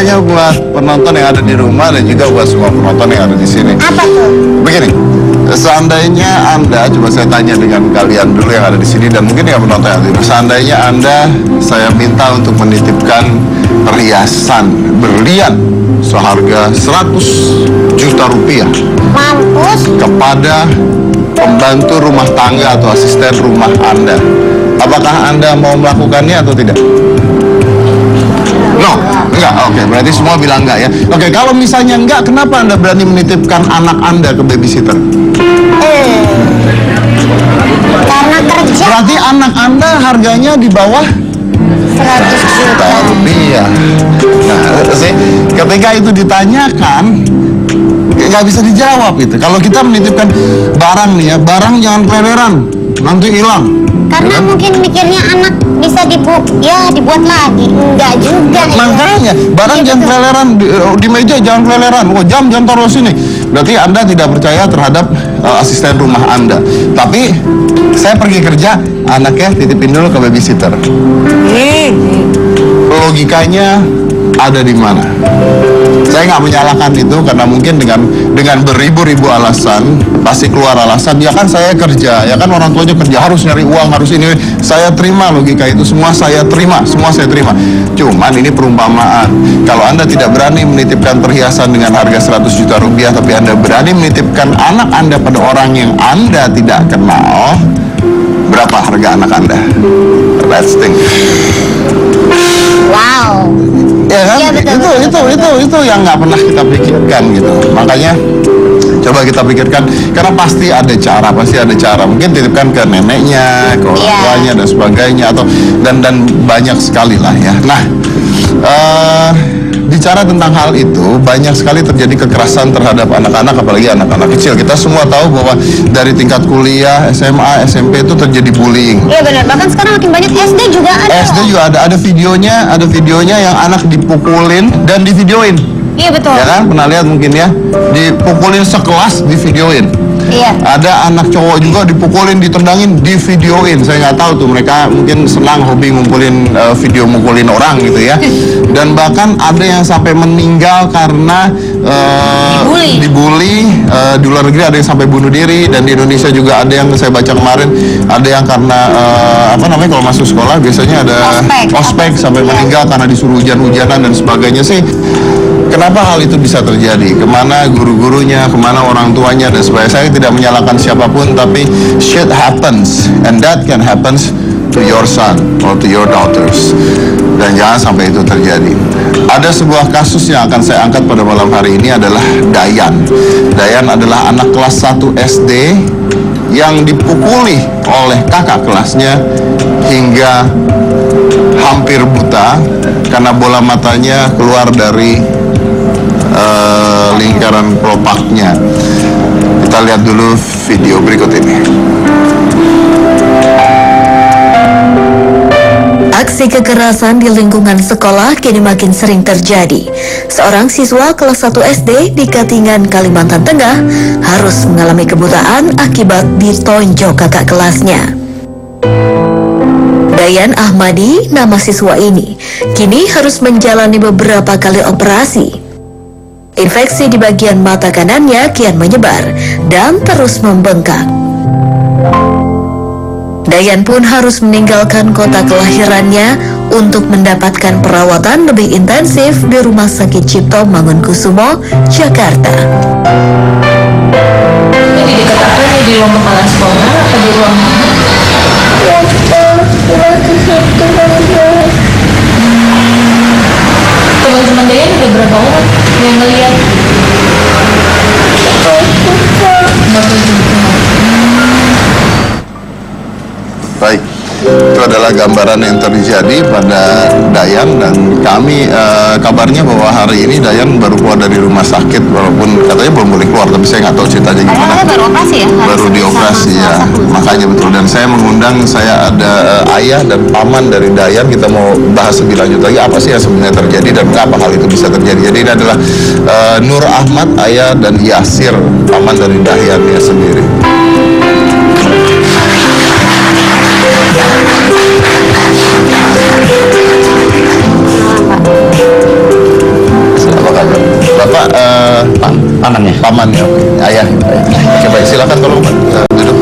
tanya buat penonton yang ada di rumah dan juga buat semua penonton yang ada di sini. Apa tuh? Begini, seandainya Anda, coba saya tanya dengan kalian dulu yang ada di sini dan mungkin yang penonton yang ada di rumah. Seandainya Anda, saya minta untuk menitipkan perhiasan berlian seharga 100 juta rupiah Mampus. kepada pembantu rumah tangga atau asisten rumah Anda. Apakah Anda mau melakukannya atau tidak? No, enggak. Oke, berarti semua bilang enggak ya. Oke, kalau misalnya enggak, kenapa Anda berani menitipkan anak Anda ke babysitter? Karena kerja. Berarti anak Anda harganya di bawah 100 juta. rupiah. Nah, sih, ketika itu ditanyakan, nggak bisa dijawab itu. Kalau kita menitipkan barang nih ya, barang jangan keleleran, nanti hilang. Karena mungkin mikirnya anak bisa dibuat lagi. Enggak juga. Makanya barang Iya, jangan betul. keleleran di meja, jangan keleleran. Oh, jam jangan taruh sini. Berarti Anda tidak percaya terhadap asisten rumah Anda. Tapi saya pergi kerja, anaknya titipin dulu ke babysitter. Logikanya ada di mana? Saya nggak menyalahkan itu karena mungkin dengan beribu-ribu alasan pasti keluar alasan. Ya kan saya kerja, ya kan orang tuanya kerja, harus nyari uang, harus ini. Saya terima logika itu, semua saya terima. Cuman ini perumpamaan. Kalau Anda tidak berani menitipkan perhiasan dengan harga 100 juta rupiah, tapi Anda berani menitipkan anak Anda pada orang yang Anda tidak kenal, berapa harga anak Anda? Let's think. Wow. Ya kan? Iya, betul, Itu yang nggak pernah kita pikirkan gitu. Makanya coba kita pikirkan, karena pasti ada cara. Mungkin titipkan ke neneknya, ke orang tuanya dan sebagainya, atau dan banyak sekali lah ya. Nah, bicara tentang hal itu, banyak sekali terjadi kekerasan terhadap anak-anak, apalagi anak-anak kecil. Kita semua tahu bahwa dari tingkat kuliah, SMA, SMP itu terjadi bullying. Iya benar. Bahkan sekarang makin banyak SD juga ada. SD juga ada videonya yang anak dipukulin dan divideoin. Iya betul. Ya kan, pernah lihat mungkin ya, dipukulin sekelas, divideoin. Iya. Ada anak cowok juga dipukulin, ditendangin, divideoin. Saya nggak tahu tuh, mereka mungkin senang hobi ngumpulin video mukulin orang gitu ya. Dan bahkan ada yang sampai meninggal karena dibully. Di luar negeri ada yang sampai bunuh diri, dan di Indonesia juga ada yang saya baca kemarin, ada yang karena kalau masuk sekolah biasanya ada ospek sampai meninggal karena disuruh hujan-hujanan dan sebagainya sih. Kenapa hal itu bisa terjadi? Kemana guru-gurunya, kemana orang tuanya dan sebagainya? Saya tidak menyalahkan siapapun, tapi shit happens, and that can happens to your son or to your daughters. Dan jangan sampai itu terjadi. Ada sebuah kasus yang akan saya angkat pada malam hari ini adalah Dayan. Dayan adalah anak kelas 1 SD yang dipukuli oleh kakak kelasnya hingga hampir buta karena bola matanya keluar dari lingkaran kelopaknya. Kita lihat dulu video berikut ini. Aksi kekerasan di lingkungan sekolah kini makin sering terjadi. Seorang siswa kelas 1 SD di Katingan, Kalimantan Tengah harus mengalami kebutaan akibat ditonjok kakak kelasnya. Dayan Ahmadi, nama siswa ini, kini harus menjalani beberapa kali operasi. Infeksi di bagian mata kanannya kian menyebar dan terus membengkak. Dayan pun harus meninggalkan kota kelahirannya untuk mendapatkan perawatan lebih intensif di Rumah Sakit Cipto Mangunkusumo, Jakarta. Ini di dekat apa nih, di ruang kepala sekolah atau di ruang mana? Teman-teman Dayan ada berapa orang yang ngeliat? Baik, itu adalah gambaran yang terjadi pada Dayan, dan kami kabarnya bahwa hari ini Dayan baru keluar dari rumah sakit, walaupun katanya belum boleh keluar, tapi saya nggak tahu ceritanya gimana. Baru operasi ya? Baru dioperasi ya, makanya betul. Dan saya mengundang, saya ada ayah dan paman dari Dayan. Kita mau bahas lebih lanjut lagi apa sih yang sebenarnya terjadi dan kenapa hal itu bisa terjadi. Jadi ini adalah Nur Ahmad, ayah, dan Yasir, paman dari Dayan ya sendiri. paman ya, ayah. Oke baik, silakan tolong Pak duduk.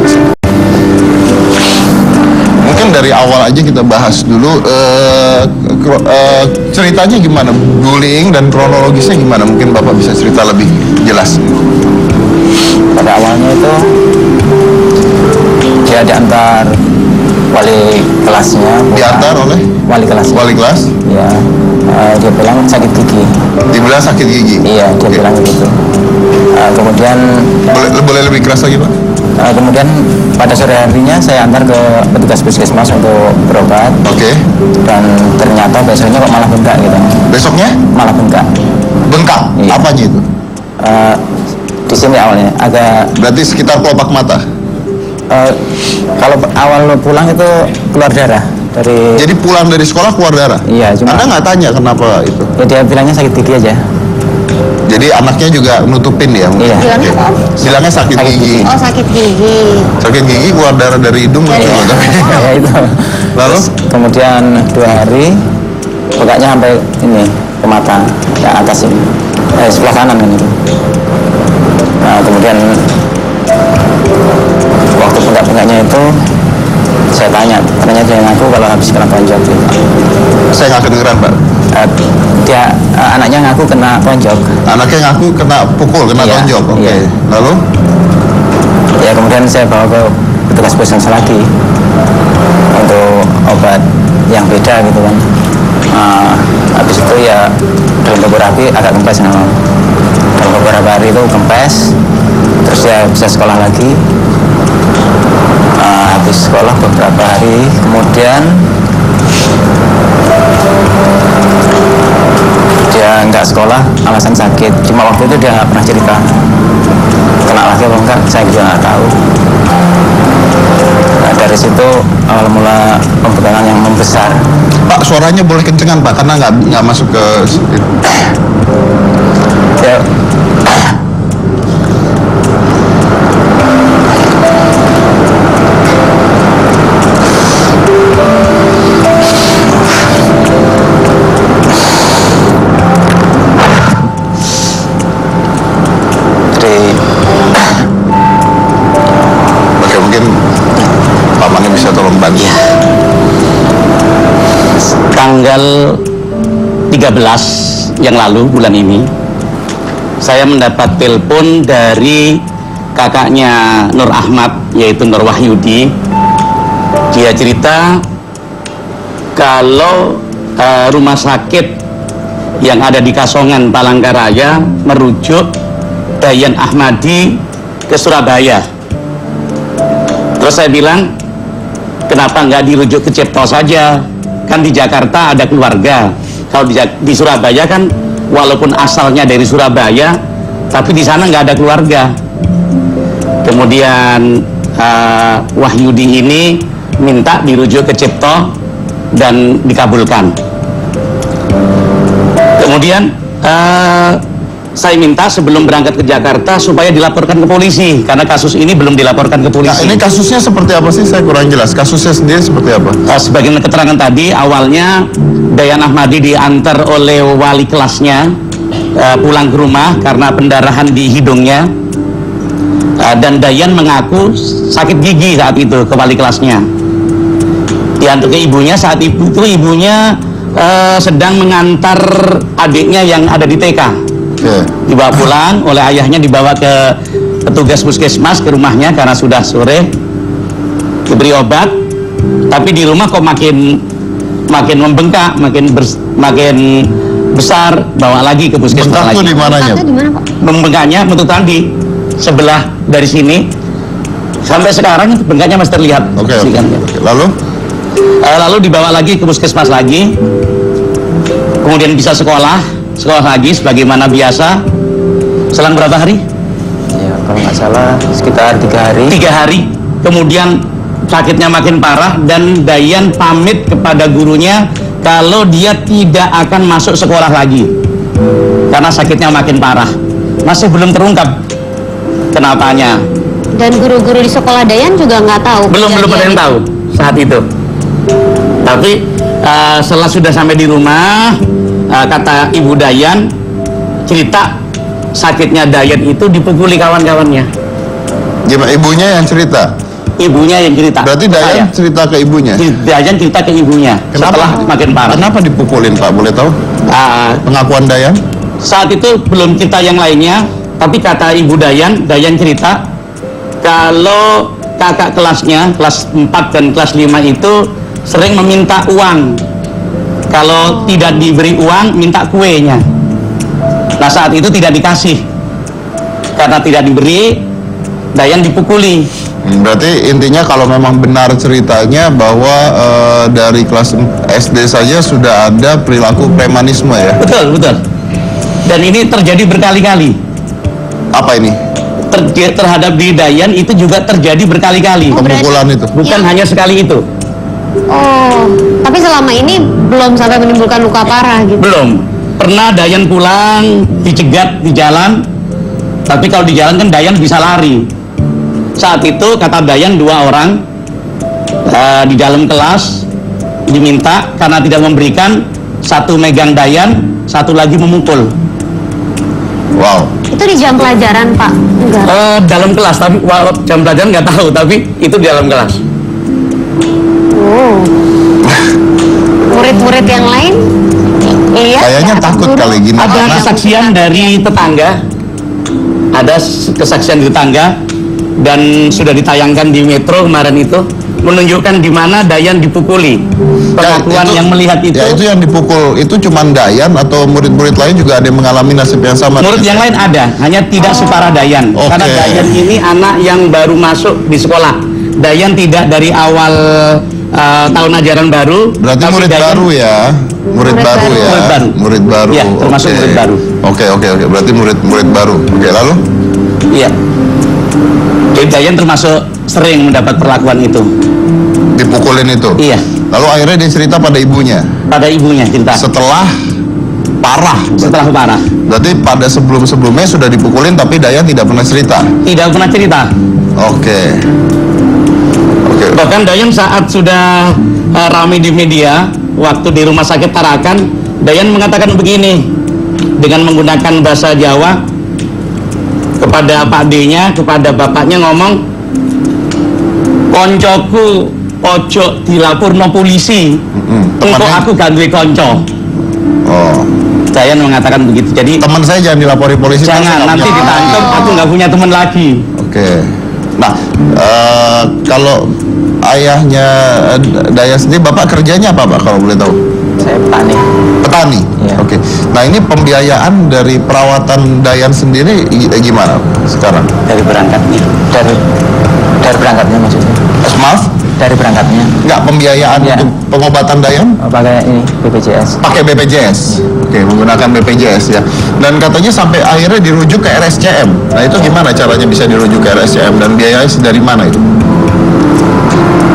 Mungkin dari awal aja kita bahas dulu ceritanya gimana, bullying dan kronologisnya gimana, mungkin Bapak bisa cerita lebih jelas. Pada awalnya itu dia diantar wali kelasnya, Diantar oleh wali kelas. wali kelas, Ya, dia bilang sakit gigi. dibilang sakit gigi. Iya, dia Oke. bilang begitu. Kemudian Boleh lebih keras lagi Pak? kemudian pada sore harinya saya antar ke petugas puskesmas untuk berobat. Oke. Dan ternyata besoknya kok malah bengkak gitu. Besoknya Malah bengkak. bengkak. Iya. Apanya itu? Di sini awalnya agak Berarti sekitar kelopak mata. kalau awal pulang itu keluar darah dari. Jadi pulang dari sekolah keluar darah. Iya, cuma Anda nggak tanya kenapa itu? ya dia bilangnya sakit gigi aja. Jadi anaknya juga nutupin ya? Iya. Bilangnya apa? Bilangnya sakit Sakit gigi. gigi. Oh, sakit gigi. Sakit gigi keluar darah dari hidung. Dari gitu. Ya itu. Lalu? Kemudian 2 hari bekaknya sampai ini ke mata yang atas ini, sebelah kanan kan itu. Nah kemudian waktu bengkak-bengkaknya itu saya tanya, katanya dia ngaku kalau habis kena tonjok gitu. Saya nggak kedengeran Pak. Anaknya ngaku kena tonjok. Anaknya ngaku kena pukul, kena Iya, tonjok. Oke. iya. Lalu? Ya kemudian saya bawa ke petugas puskesmas lagi untuk obat yang beda gitu kan. Habis itu ya dalam beberapa hari agak kempes memang. Dalam beberapa hari itu kempes, terus ya bisa sekolah lagi. Habis sekolah beberapa hari kemudian dia nggak sekolah alasan sakit. Cuma waktu itu dia nggak pernah cerita kena lagi apa enggak, saya juga nggak tahu. Nah, dari situ awal mula pembegalan yang membesar. Pak, suaranya boleh kencengan Pak, karena nggak masuk ke. Ya, jadi Oke, mungkin Pak Mani bisa tolong bantu. Tanggal 13 yang lalu bulan ini saya mendapat telepon dari kakaknya Nur Ahmad, yaitu Nur Wahyudi. Dia cerita kalau rumah sakit yang ada di Kasongan Palangkaraya merujuk Dayan Ahmadi ke Surabaya. Terus saya bilang, kenapa nggak dirujuk ke Cipto saja? Kan di Jakarta ada keluarga. Kalau di Surabaya kan walaupun asalnya dari Surabaya, tapi di sana nggak ada keluarga. Kemudian Wahyudi ini minta dirujuk ke Cipto dan dikabulkan. Kemudian saya minta sebelum berangkat ke Jakarta supaya dilaporkan ke polisi, karena kasus ini belum dilaporkan ke Nah, polisi. ini kasusnya seperti apa sih? Saya kurang jelas. Kasusnya sendiri seperti apa? Sebagaimana keterangan tadi, awalnya Dayan Ahmadi diantar oleh wali kelasnya pulang ke rumah karena pendarahan di hidungnya, dan Dayan mengaku sakit gigi saat itu ke wali kelasnya. Diantar ke ibunya, saat itu ibunya sedang mengantar adiknya yang ada di TK. Oke. Dibawa pulang oleh ayahnya, dibawa ke petugas puskesmas ke rumahnya karena sudah sore, diberi obat, tapi di rumah kok makin membengkak, makin besar, bawa lagi ke puskesmas Bengkak tuh lagi. di mananya? Bengkaknya di mana, Pak? Membengkaknya bentuk tadi sebelah dari sini sampai sekarang bengkaknya masih terlihat. Oke. Saksikan. Oke. Lalu? Lalu dibawa lagi ke puskesmas lagi, kemudian bisa sekolah lagi sebagaimana biasa. Selang berapa hari? ya kalau nggak salah sekitar 3 hari. 3 hari. Kemudian sakitnya makin parah dan Dayan pamit kepada gurunya kalau dia tidak akan masuk sekolah lagi karena sakitnya makin parah. Masih belum terungkap kenapanya. Dan guru-guru di sekolah Dayan juga nggak tahu. Belum ada yang kejadian tahu saat itu. Tapi setelah sudah sampai di rumah, kata Ibu Dayan cerita sakitnya Dayan itu dipukuli kawan-kawannya. Gimana ibunya yang cerita? Ibunya yang cerita. Berarti Saya. Dayan cerita ke ibunya. Dayan cerita ke ibunya setelah makin parah. Kenapa dipukulin Pak? Boleh tahu? Pengakuan Dayan? Saat itu belum cerita yang lainnya, tapi kata ibu Dayan cerita kalau kakak kelasnya, kelas 4 dan kelas 5 itu sering meminta uang. Kalau tidak diberi uang, minta kuenya. Nah saat itu tidak dikasih. Karena tidak diberi, Dayan dipukuli. Berarti intinya kalau memang benar ceritanya bahwa dari kelas SD saja sudah ada perilaku premanisme ya? Betul. Dan ini terjadi berkali-kali. Apa ini? Terhadap diri Dayan itu juga terjadi berkali-kali. Pemukulan itu? Bukan hanya sekali itu. Oh, tapi selama ini belum sampai menimbulkan luka parah gitu. Belum. Pernah Dayan pulang, dicegat di jalan. Tapi kalau di jalan kan Dayan bisa lari. Saat itu kata Dayan 2 orang di dalam kelas diminta karena tidak memberikan, satu megang Dayan, satu lagi memukul. Wow. Itu di jam pelajaran, Pak? Enggak. Dalam kelas, tapi jam pelajaran nggak tahu, tapi itu di dalam kelas. Oh. Murid-murid yang lain lihat Kayaknya nggak? takut kali gini. Ada karena- kesaksian dari tetangga, dan sudah ditayangkan di Metro kemarin itu, menunjukkan di mana Dayan dipukuli. Pengakuan yang melihat itu. Ya itu yang dipukul itu cuman Dayan atau murid-murid lain juga ada yang mengalami nasib yang sama? Murid yang lain ada, hanya tidak separah Dayan. Oke. Karena Dayan ini anak yang baru masuk di sekolah. Dayan tidak dari awal tahun ajaran baru. Berarti tapi murid Dayan baru ya? Murid baru ya? Murid baru. Murid baru. Iya, termasuk Oke. murid baru. Oke. Berarti murid baru. Oke, lalu? Iya. Jadi Dayan termasuk sering mendapat perlakuan itu. Dipukulin itu? Iya. Lalu akhirnya dia cerita pada ibunya? Pada ibunya cerita. Setelah parah? Setelah parah. Berarti pada sebelum-sebelumnya sudah dipukulin tapi Dayan tidak pernah cerita? Tidak pernah cerita. Oke. Bahkan Dayan saat sudah ramai di media, waktu di rumah sakit Tarakan, Dayan mengatakan begini, dengan menggunakan bahasa Jawa, kepada Pak D-nya, kepada bapaknya ngomong, koncoku ojo dilapurno polisi, engko aku gak duwe konco. Oh. Dayan mengatakan begitu. Jadi Teman saya jangan dilapori polisi. jangan, saya nggak nanti punya- ditangkap, aku nggak punya teman lagi. Oke. Nah, kalau ayahnya Dayan sendiri, bapak kerjanya apa Pak kalau boleh tahu? Saya petani. Petani. Iya. Oke. Nah ini pembiayaan dari perawatan Dayan sendiri gimana sekarang? Dari berangkatnya. Dari berangkatnya maksudnya. Maaf? Dari berangkatnya. Enggak, pembiayaan Iya. untuk pengobatan Dayan? Pakai ini BPJS. Pakai BPJS. Oke, menggunakan BPJS ya. Dan katanya sampai akhirnya dirujuk ke RSCM. Nah itu gimana caranya bisa dirujuk ke RSCM dan biayanya dari mana itu?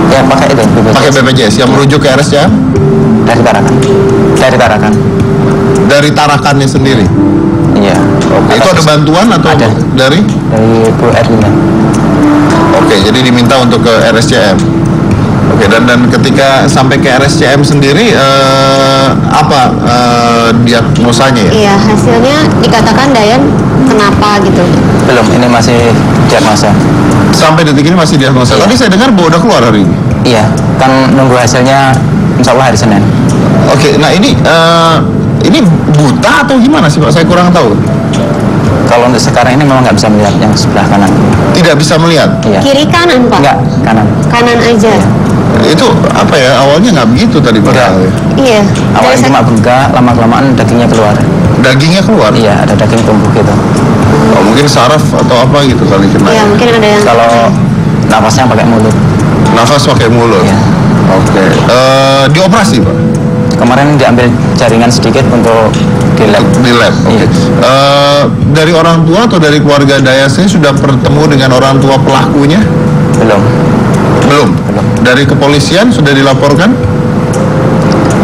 Ya pakai itu BPJS. Pakai BPJS yang merujuk ke RSCM? Dari Tarakan. Dari Tarakan. Dari Tarakannya sendiri. Iya. Oke, itu ada bantuan atau Ada. dari? Dari Bu Erlina. Oke, jadi diminta untuk ke RSCM. Oke, dan ketika sampai ke RSCM sendiri apa diagnosanya ya? Iya, hasilnya dikatakan Dayan kenapa gitu. Belum, ini masih diagnosa. Sampai detik ini masih diagnosa. Iya. Tadi saya dengar bahwa udah keluar hari ini. Iya, kan nunggu hasilnya insya Allah hari Senin. Oke, nah ini buta atau gimana sih Pak? Saya kurang tahu. Kalau untuk sekarang ini memang nggak bisa melihat yang sebelah kanan. Tidak bisa melihat. Iya. Kiri kanan, Pak? Enggak, kanan. Kanan aja. Itu apa ya? Awalnya nggak begitu tadi padahal. ya. Iya. Awalnya Dari cuma buka, lama-kelamaan dagingnya keluar. Dagingnya keluar. Iya, ada daging tumbuh gitu. Oh, mungkin saraf atau apa gitu kali kena. Iya, mungkin ada yang Kalau nafasnya pakai mulut. Nafas pakai mulut. Iya. Oke. Dioperasi Pak? Kemarin diambil jaringan sedikit untuk di lab. Di lab. Oke. Iya. Dari orang tua atau dari keluarga Dayasnya sudah bertemu dengan orang tua pelakunya? Belum. Belum. Belum. Dari kepolisian sudah dilaporkan?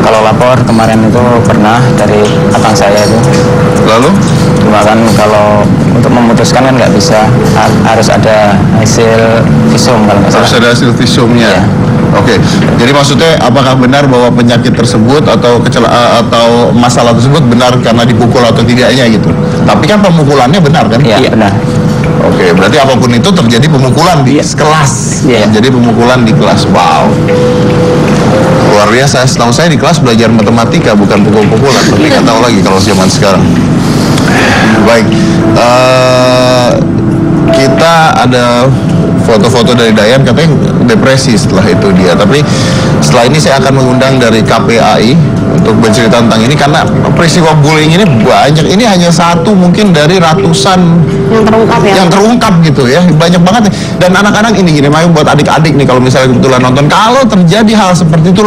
Kalau lapor kemarin itu pernah dari abang saya itu. Lalu? Cuma kan kalau untuk memutuskan kan nggak bisa, harus ada hasil visum kalau nggak Harus salah. ada hasil visumnya. Iya. Oke, jadi maksudnya apakah benar bahwa penyakit tersebut atau atau masalah tersebut benar karena dipukul atau tidaknya gitu? Tapi kan pemukulannya benar kan? Iya benar. Oke, berarti apapun itu terjadi pemukulan di kelas. Iya. Jadi pemukulan di kelas. Wow. Luar biasa. Setahu saya di kelas belajar matematika bukan pukul-pukulan. Tapi nggak tahu lagi kalau zaman sekarang. Baik. Kita ada foto-foto dari Dayan, katanya depresi setelah itu dia. Tapi setelah ini saya akan mengundang dari KPAI untuk bercerita tentang ini karena peristiwa bullying ini banyak. Ini hanya satu mungkin dari ratusan Yang terungkap ya. yang terungkap gitu ya, banyak banget nih. Dan anak-anak ini gini, makanya buat adik-adik nih kalau misalnya kebetulan nonton, kalau terjadi hal seperti itu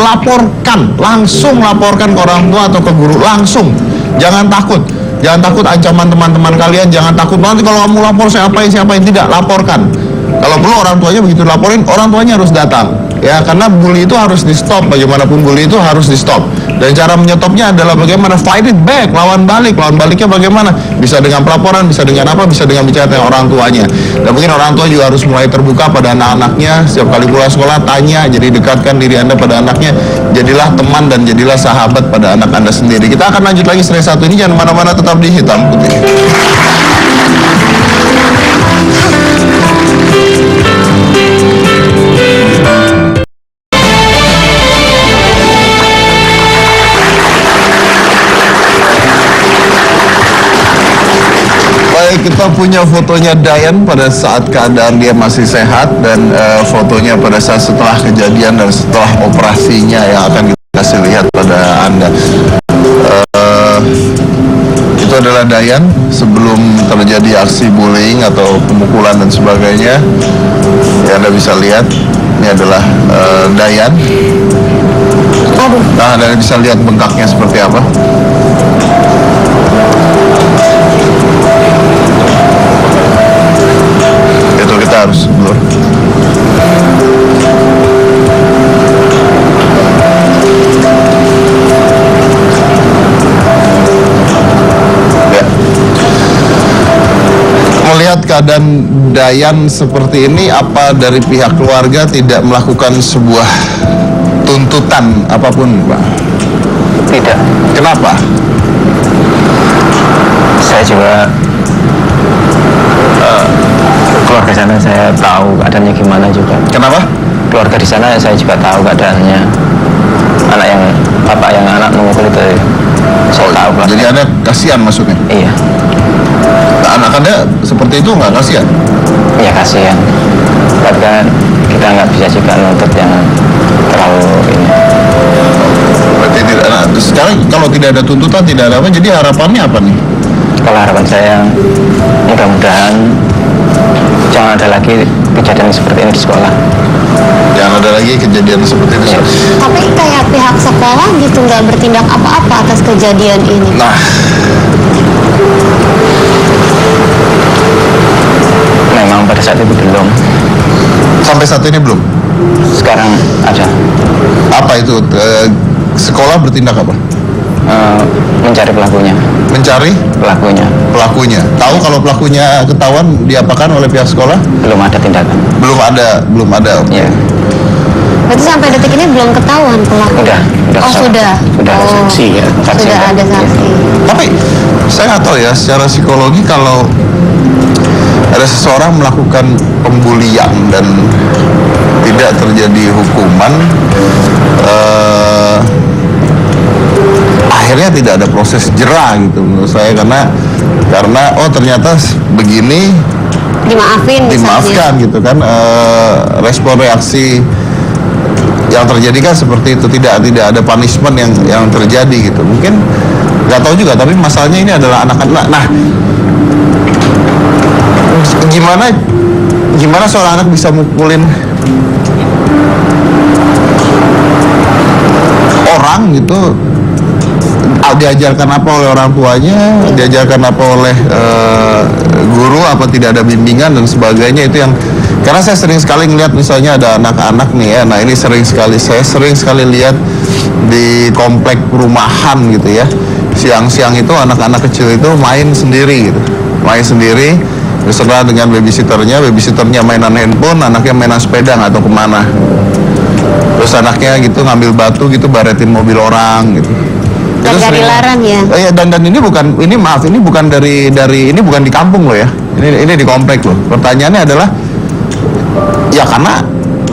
langsung laporkan ke orang tua atau ke guru langsung. Jangan takut ancaman teman-teman kalian, jangan takut nanti kalau kamu lapor saya apain, tidak, laporkan. Kalau perlu orang tuanya begitu laporin, orang tuanya harus datang. Ya, karena bully itu harus di stop, bagaimanapun bully itu harus di stop. Dan cara menyetopnya adalah bagaimana, fight it back, lawan baliknya bagaimana? Bisa dengan pelaporan, bisa dengan apa, bisa dengan bicara dengan orang tuanya. Dan mungkin orang tua juga harus mulai terbuka pada anak-anaknya, setiap kali pulang sekolah tanya, jadi dekatkan diri Anda pada anaknya, jadilah teman dan jadilah sahabat pada anak Anda sendiri. Kita akan lanjut lagi seri satu ini, jangan mana-mana, tetap di Hitam Putih. Kita punya fotonya Dayan pada saat keadaan dia masih sehat dan fotonya pada saat setelah kejadian dan setelah operasinya yang akan kita kasih lihat pada Anda. Itu adalah Dayan sebelum terjadi aksi bullying atau pemukulan dan sebagainya. Ya, Anda bisa lihat ini adalah Dayan. Nah, Anda bisa lihat bengkaknya seperti apa. Itu kita harus blur. Ya. Melihat keadaan Dayan seperti ini, apa dari pihak keluarga tidak melakukan sebuah tuntutan apapun, Pak? Tidak. Kenapa? Saya juga keluarga sana saya tahu keadaannya gimana juga. Kenapa? Keluarga di sana saya juga tahu keadaannya. Bapak yang anak memukul itu saya tahu. Jadi Anda kasihan maksudnya? Iya. Anak Anda seperti itu nggak kasihan? Iya kasihan. Tapi kan kita nggak bisa juga nuntut yang terlalu ini. Berarti tidak. Nah, sekarang kalau tidak ada tuntutan, tidak ada apa, jadi harapannya apa nih? Kalau harapan saya mudah-mudahan jangan ada lagi kejadian seperti ini di sekolah. Jangan ada lagi kejadian seperti itu. Tapi kayak pihak sekolah gitu nggak bertindak apa-apa atas kejadian ini. Nah, Memang pada saat itu belum. sampai saat ini belum. Sekarang ada. Apa itu? Sekolah bertindak apa? Mencari pelakunya. Mencari pelakunya. Tahu kalau pelakunya ketahuan diapakan oleh pihak sekolah? Belum ada tindakan. Belum ada. Ya. Berarti sampai detik ini belum ketahuan pelaku. Udah. Oh sudah. Sudah ada saksi ya. Saksi Sudah ada saksi. Tapi saya nggak tahu ya, secara psikologi kalau ada seseorang melakukan pembulian dan tidak terjadi hukuman, akhirnya tidak ada proses jera gitu menurut saya, karena oh ternyata begini Dimaafin misalnya. dimaafkan gitu kan, respon reaksi yang terjadi kan seperti itu, tidak ada punishment yang terjadi gitu. Mungkin nggak tahu juga, tapi masalahnya ini adalah anak-anak. Nah, gimana seorang anak bisa mukulin orang gitu diajarkan apa oleh orang tuanya, diajarkan apa oleh guru, apa tidak ada bimbingan dan sebagainya. Itu yang, karena saya sering sekali ngeliat misalnya ada anak-anak nih ya, nah ini saya sering sekali lihat di komplek perumahan gitu ya, siang-siang itu anak-anak kecil itu main sendiri gitu, main sendiri beserta dengan babysitternya mainan handphone, anaknya mainan sepeda nggak tahu kemana. Terus anaknya gitu ngambil batu gitu baretin mobil orang gitu. Dan gak dilarang ya? Dan ini bukan, ini maaf, ini bukan dari ini bukan di kampung loh ya. Ini di komplek loh. Pertanyaannya adalah, ya karena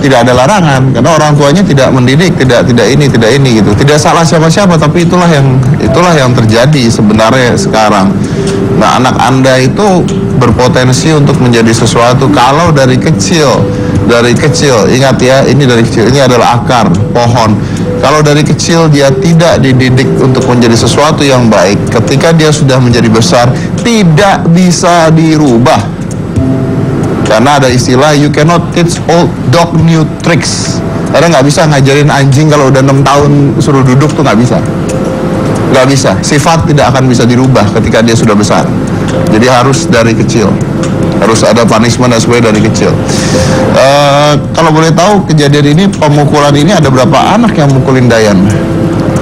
tidak ada larangan, karena orang tuanya tidak mendidik, tidak ini gitu. Tidak salah siapa-siapa, tapi itulah yang terjadi sebenarnya sekarang. Nah, anak Anda itu berpotensi untuk menjadi sesuatu kalau dari kecil, ingat ya, ini dari kecil, ini adalah akar pohon. Kalau dari kecil dia tidak dididik untuk menjadi sesuatu yang baik, ketika dia sudah menjadi besar tidak bisa dirubah. Karena ada istilah you cannot teach old dog new tricks. Karena nggak bisa ngajarin anjing kalau udah 6 tahun suruh duduk tuh nggak bisa. Nggak bisa. Sifat tidak akan bisa dirubah ketika dia sudah besar. Jadi harus dari kecil. Harus ada punishment dan sebagainya dari kecil. Kalau boleh tahu kejadian ini, pemukulan ini ada berapa anak yang mukulin Dayan?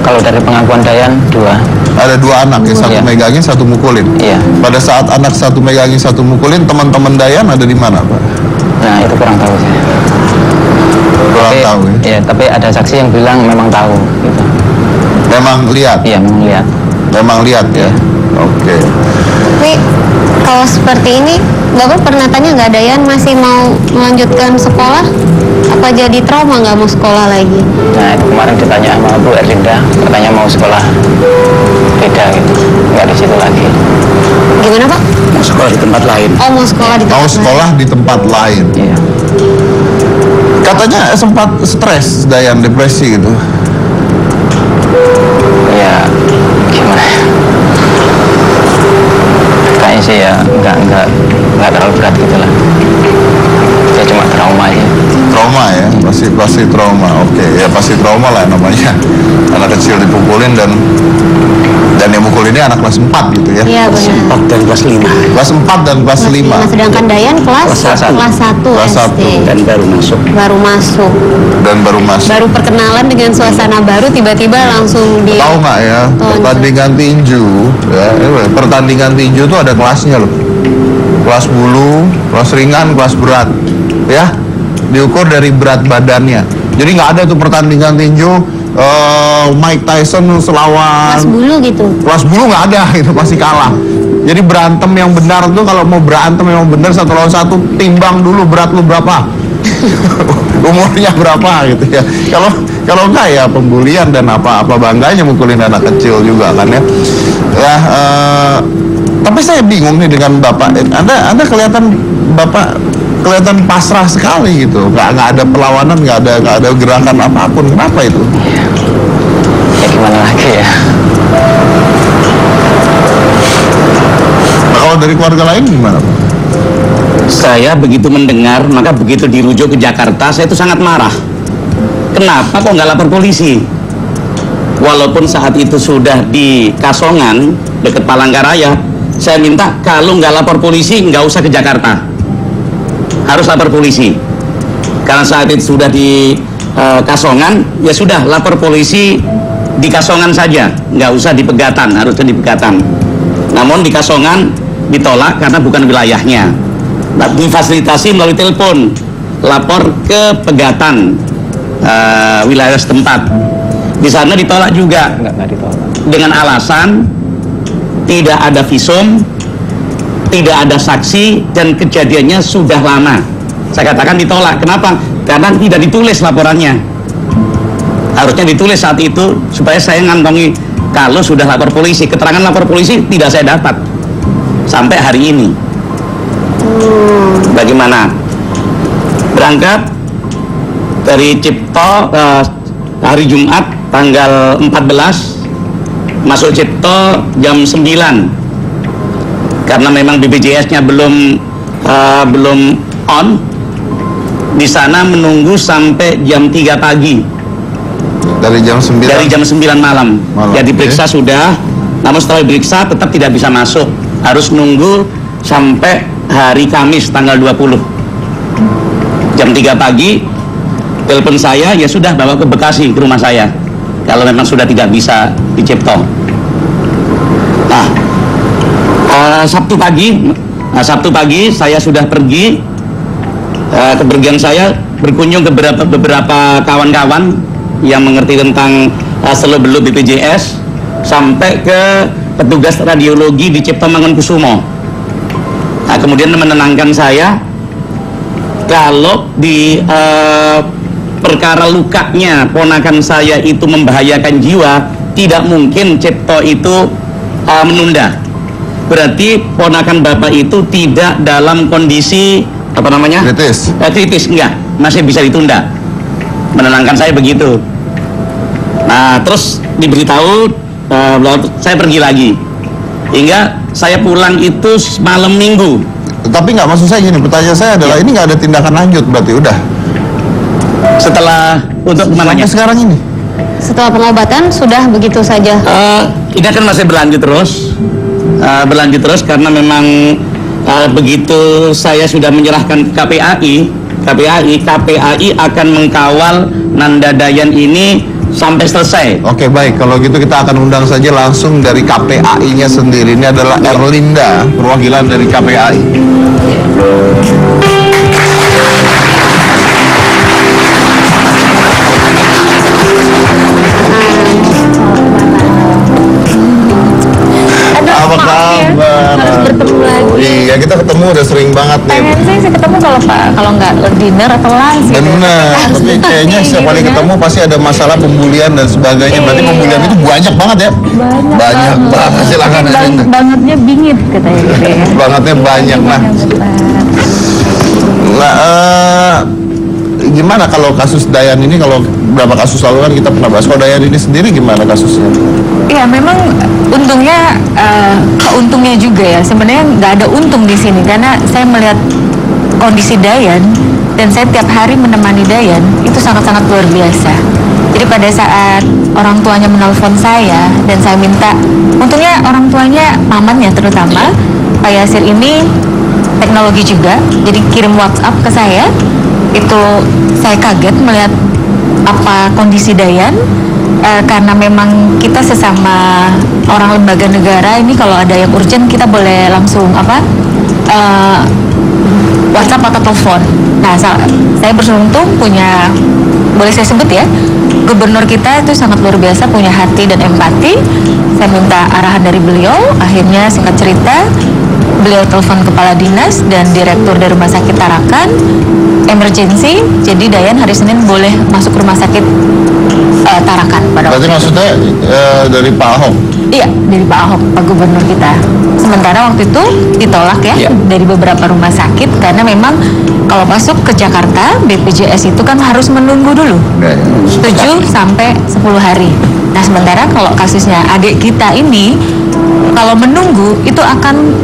Kalau dari pengakuan Dayan 2. Ada 2 anak ya, satu Iya. megangin, satu mukulin. Iya. Pada saat anak satu megangin, satu mukulin, teman-teman Dayan ada di mana, Pak? Nah itu kurang tahu saya. Kurang tahu ya. Iya, tapi ada saksi yang bilang memang tahu gitu. Memang lihat. Iya, memang lihat. Memang lihat ya. Oke. Tapi kalau seperti ini, Bapak pernah tanya nggak Dayan masih mau melanjutkan sekolah? Apa jadi trauma nggak mau sekolah lagi? Nah itu kemarin ditanya sama Bu Erlinda, katanya mau sekolah beda gitu, nggak di situ lagi. Gimana Pak? Mau sekolah di tempat lain. Oh mau sekolah di tempat Mau sekolah di tempat lain. Iya. Katanya sempat stres, Dayan, depresi gitu. Ya gimana ya? Kayaknya sih ya nggak terlalu berat gitu lah. Ya cuma trauma aja. Trauma ya, pasti trauma. Oke, ya pasti trauma lah namanya. Anak kecil dipukulin dan yang mukul ini anak kelas 4 gitu ya. Iya benar. 4 dan kelas 5 Kelas 4 dan kelas 5. Sedangkan Dayan kelas 1 Kelas SD. 1. dan baru masuk. Baru masuk. Baru perkenalan dengan suasana baru, tiba-tiba langsung di. Tahu nggak ya, pertandingan tinju ya, pertandingan tinju itu ada kelasnya loh. Kelas bulu, kelas ringan, kelas berat ya, diukur dari berat badannya. Jadi nggak ada tuh pertandingan tinju Mike Tyson selawan Kelas bulu gitu. kelas bulu, nggak ada, itu pasti kalah. Jadi berantem yang benar tuh, kalau mau berantem yang benar 1 lawan 1, timbang dulu berat lu berapa, umurnya berapa gitu ya. Kalau enggak ya pembulian dan apa bangganya mukulin anak kecil juga kan ya. Tapi saya bingung nih dengan Bapak. Anda kelihatan Bapak kelihatan pasrah sekali gitu. Nggak ada perlawanan, nggak ada gerakan apapun. Kenapa itu? Ya gimana lagi ya? Nah, kalau dari keluarga lain gimana, Pak? Saya begitu mendengar, maka begitu dirujuk ke Jakarta, saya itu sangat marah. Kenapa kok nggak lapor polisi? Walaupun saat itu sudah di Kasongan, dekat Palangkaraya, saya minta kalau nggak lapor polisi, nggak usah ke Jakarta. Harus lapor polisi. Karena saat itu sudah di Kasongan, ya sudah lapor polisi di Kasongan saja, nggak usah di Pegatan, harusnya di Pegatan. Namun di Kasongan ditolak karena bukan wilayahnya. Difasilitasi melalui telepon, lapor ke Pegatan, wilayah setempat. Di sana ditolak juga, Nggak ditolak. dengan alasan tidak ada visum, tidak ada saksi, dan kejadiannya sudah lama. Saya katakan ditolak. Kenapa? Karena tidak ditulis laporannya. Harusnya ditulis saat itu supaya saya ngantongi kalau sudah lapor polisi. Keterangan lapor polisi tidak saya dapat sampai hari ini. Bagaimana? Berangkat dari Cipto hari Jumat tanggal 14, masuk Cipto jam 9 karena memang BPJS-nya belum on. Di sana menunggu sampai jam 3 pagi. Dari jam 9? Dari jam 9 malam. Ya diperiksa oke. sudah, namun setelah diperiksa tetap tidak bisa masuk. Harus nunggu sampai hari Kamis tanggal 20. Jam 3 pagi, telepon saya, ya sudah bawa ke Bekasi, ke rumah saya. Kalau memang sudah tidak bisa di Cipto. Nah, Sabtu pagi saya sudah pergi. Kepergian saya berkunjung ke beberapa kawan-kawan yang mengerti tentang seluk-beluk BPJS, sampai ke petugas radiologi di Cipto Mangunkusumo. Nah, kemudian menenangkan saya kalau di perkara lukanya ponakan saya itu membahayakan jiwa, tidak mungkin Cipto itu menunda. Berarti ponakan bapak itu tidak dalam kondisi kritis. Kritis enggak, masih bisa ditunda. Menenangkan saya begitu. Nah, terus diberitahu saya pergi lagi, hingga saya pulang itu malam Minggu. Tapi nggak, maksud saya gini, pertanyaan saya adalah ini nggak ada tindakan lanjut berarti udah setelah untuk sampai sekarang ini? Setelah pengobatan sudah begitu saja. Ini akan masih berlanjut terus, karena memang begitu saya sudah menyerahkan ke KPAI akan mengkawal Nanda Dayan ini sampai selesai. Oke, baik, kalau gitu kita akan undang saja langsung dari KPAI-nya sendiri. Ini adalah Erlinda, perwakilan dari KPAI. Apa kabar? Harus bertemu lagi. Iya, kita ketemu udah sering banget nih. Pengen sih ketemu kalau nggak dinner atau lunch gitu. Bener, tapi kayaknya setiap kali ketemu pasti ada masalah pembulian dan sebagainya. Berarti pembulian itu banyak banget ya? Banyak banget. Silakan Erlinda. Bangetnya bingit katanya gitu ya. Bangetnya banyak. Gimana kalau kasus Dayan ini, kalau berapa kasus lalu kan kita pernah bahas, kalau Dayan ini sendiri gimana kasusnya? Iya, memang untungnya keuntungnya juga ya. Sebenarnya nggak ada untung di sini karena saya melihat kondisi Dayan dan saya tiap hari menemani Dayan itu sangat-sangat luar biasa. Jadi pada saat orang tuanya menelpon saya dan saya minta, untungnya orang tuanya pamannya terutama Pak Yasir ini teknologi juga, jadi kirim WhatsApp ke saya. Itu saya kaget melihat apa kondisi Dayan, karena memang kita sesama orang lembaga negara ini kalau ada yang urgent kita boleh langsung WhatsApp atau telepon. Nah, saya beruntung punya, boleh saya sebut ya, gubernur kita itu sangat luar biasa, punya hati dan empati. Saya minta arahan dari beliau, akhirnya singkat cerita beliau telepon kepala dinas dan direktur dari rumah sakit Tarakan, emergency, jadi Dayan hari Senin boleh masuk rumah sakit Tarakan pada Berarti waktu itu. maksudnya dari Pak Ahok? Iya, dari Pak Ahok, Pak Gubernur kita. Sementara waktu itu ditolak ya dari beberapa rumah sakit karena memang kalau masuk ke Jakarta BPJS itu kan harus menunggu dulu 7 sampai 10 hari. Nah, sementara kalau kasusnya adik kita ini kalau menunggu itu akan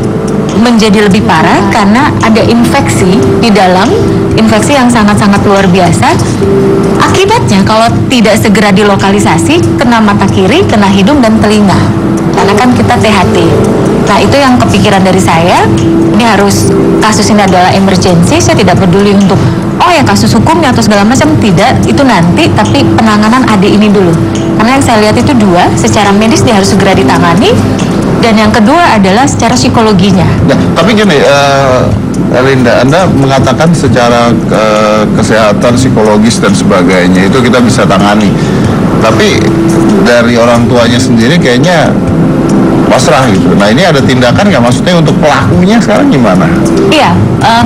menjadi lebih parah karena ada infeksi di dalam, infeksi yang sangat-sangat luar biasa. Akibatnya kalau tidak segera dilokalisasi, kena mata kiri, kena hidung dan telinga. Karena kan kita THT. Nah, itu yang kepikiran dari saya. Ini harus, kasus ini adalah emergency. Saya tidak peduli untuk kasus hukumnya atau segala macam, tidak, itu nanti, tapi penanganan adik ini dulu. Karena yang saya lihat itu dua, secara medis dia harus segera ditangani, dan yang kedua adalah secara psikologinya. Nah, tapi gini, Erlinda, Anda mengatakan secara kesehatan psikologis dan sebagainya itu kita bisa tangani. Tapi dari orang tuanya sendiri kayaknya pasrah gitu. Nah, ini ada tindakan nggak, maksudnya untuk pelakunya sekarang gimana? Iya,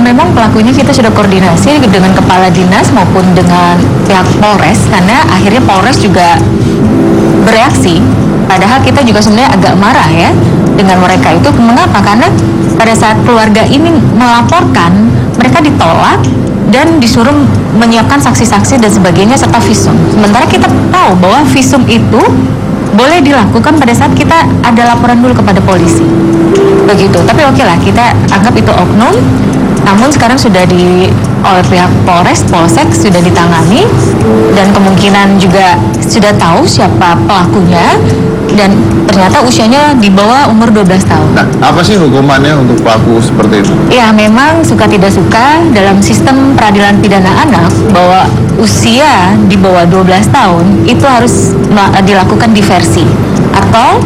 memang pelakunya kita sudah koordinasi dengan kepala dinas maupun dengan pihak Polres, karena akhirnya Polres juga bereaksi. Padahal kita juga sebenarnya agak marah ya dengan mereka itu. Mengapa? Karena pada saat keluarga ini melaporkan, mereka ditolak dan disuruh menyiapkan saksi-saksi dan sebagainya serta visum. Sementara kita tahu bahwa visum itu boleh dilakukan pada saat kita ada laporan dulu kepada polisi. Begitu. Tapi oke lah, kita anggap itu oknum. Namun sekarang sudah oleh pihak Polres, Polsek sudah ditangani dan kemungkinan juga sudah tahu siapa pelakunya dan ternyata usianya di bawah umur 12 tahun. Nah, apa sih hukumannya untuk pelaku seperti itu? Ya, memang suka tidak suka dalam sistem peradilan pidana anak bahwa usia di bawah 12 tahun itu harus dilakukan diversi atau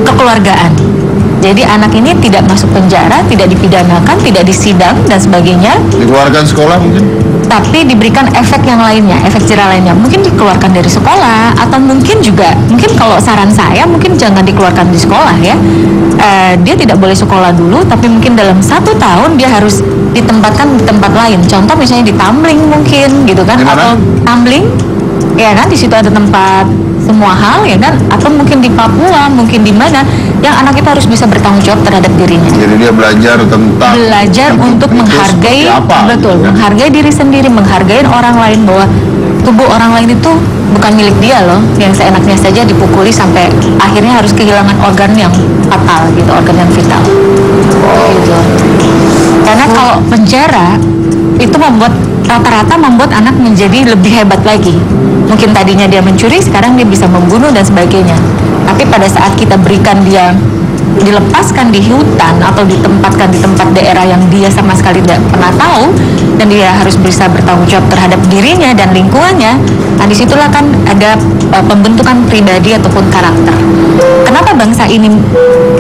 kekeluargaan. Jadi anak ini tidak masuk penjara, tidak dipidanakan, tidak disidang dan sebagainya, Dikeluarkan sekolah mungkin? tapi diberikan efek yang lainnya, efek jerah lainnya. Mungkin dikeluarkan dari sekolah atau mungkin kalau saran saya mungkin jangan dikeluarkan di sekolah ya. Dia tidak boleh sekolah dulu, tapi mungkin dalam 1 tahun dia harus ditempatkan di tempat lain. Contoh misalnya di Tamling mungkin gitu kan, Dimana? atau Tamling, ya kan di situ ada tempat semua hal ya kan, atau mungkin di Papua, mungkin di mana yang anak itu harus bisa bertanggung jawab terhadap dirinya. Jadi dia belajar tentang Untuk itu menghargai, seperti apa, betul, gitu ya. menghargai diri sendiri, menghargai orang lain, bahwa tubuh orang lain itu bukan milik dia loh, yang seenaknya saja dipukuli sampai akhirnya harus kehilangan organ yang fatal gitu, organ yang vital. Gitu. Karena kalau penjara itu rata-rata membuat anak menjadi lebih hebat lagi. Mungkin tadinya dia mencuri, sekarang dia bisa membunuh dan sebagainya. Tapi pada saat kita berikan dia, dilepaskan di hutan atau ditempatkan di tempat daerah yang dia sama sekali tidak pernah tahu, dan dia harus bisa bertanggung jawab terhadap dirinya dan lingkungannya, nah disitulah kan ada pembentukan pribadi ataupun karakter. Kenapa bangsa ini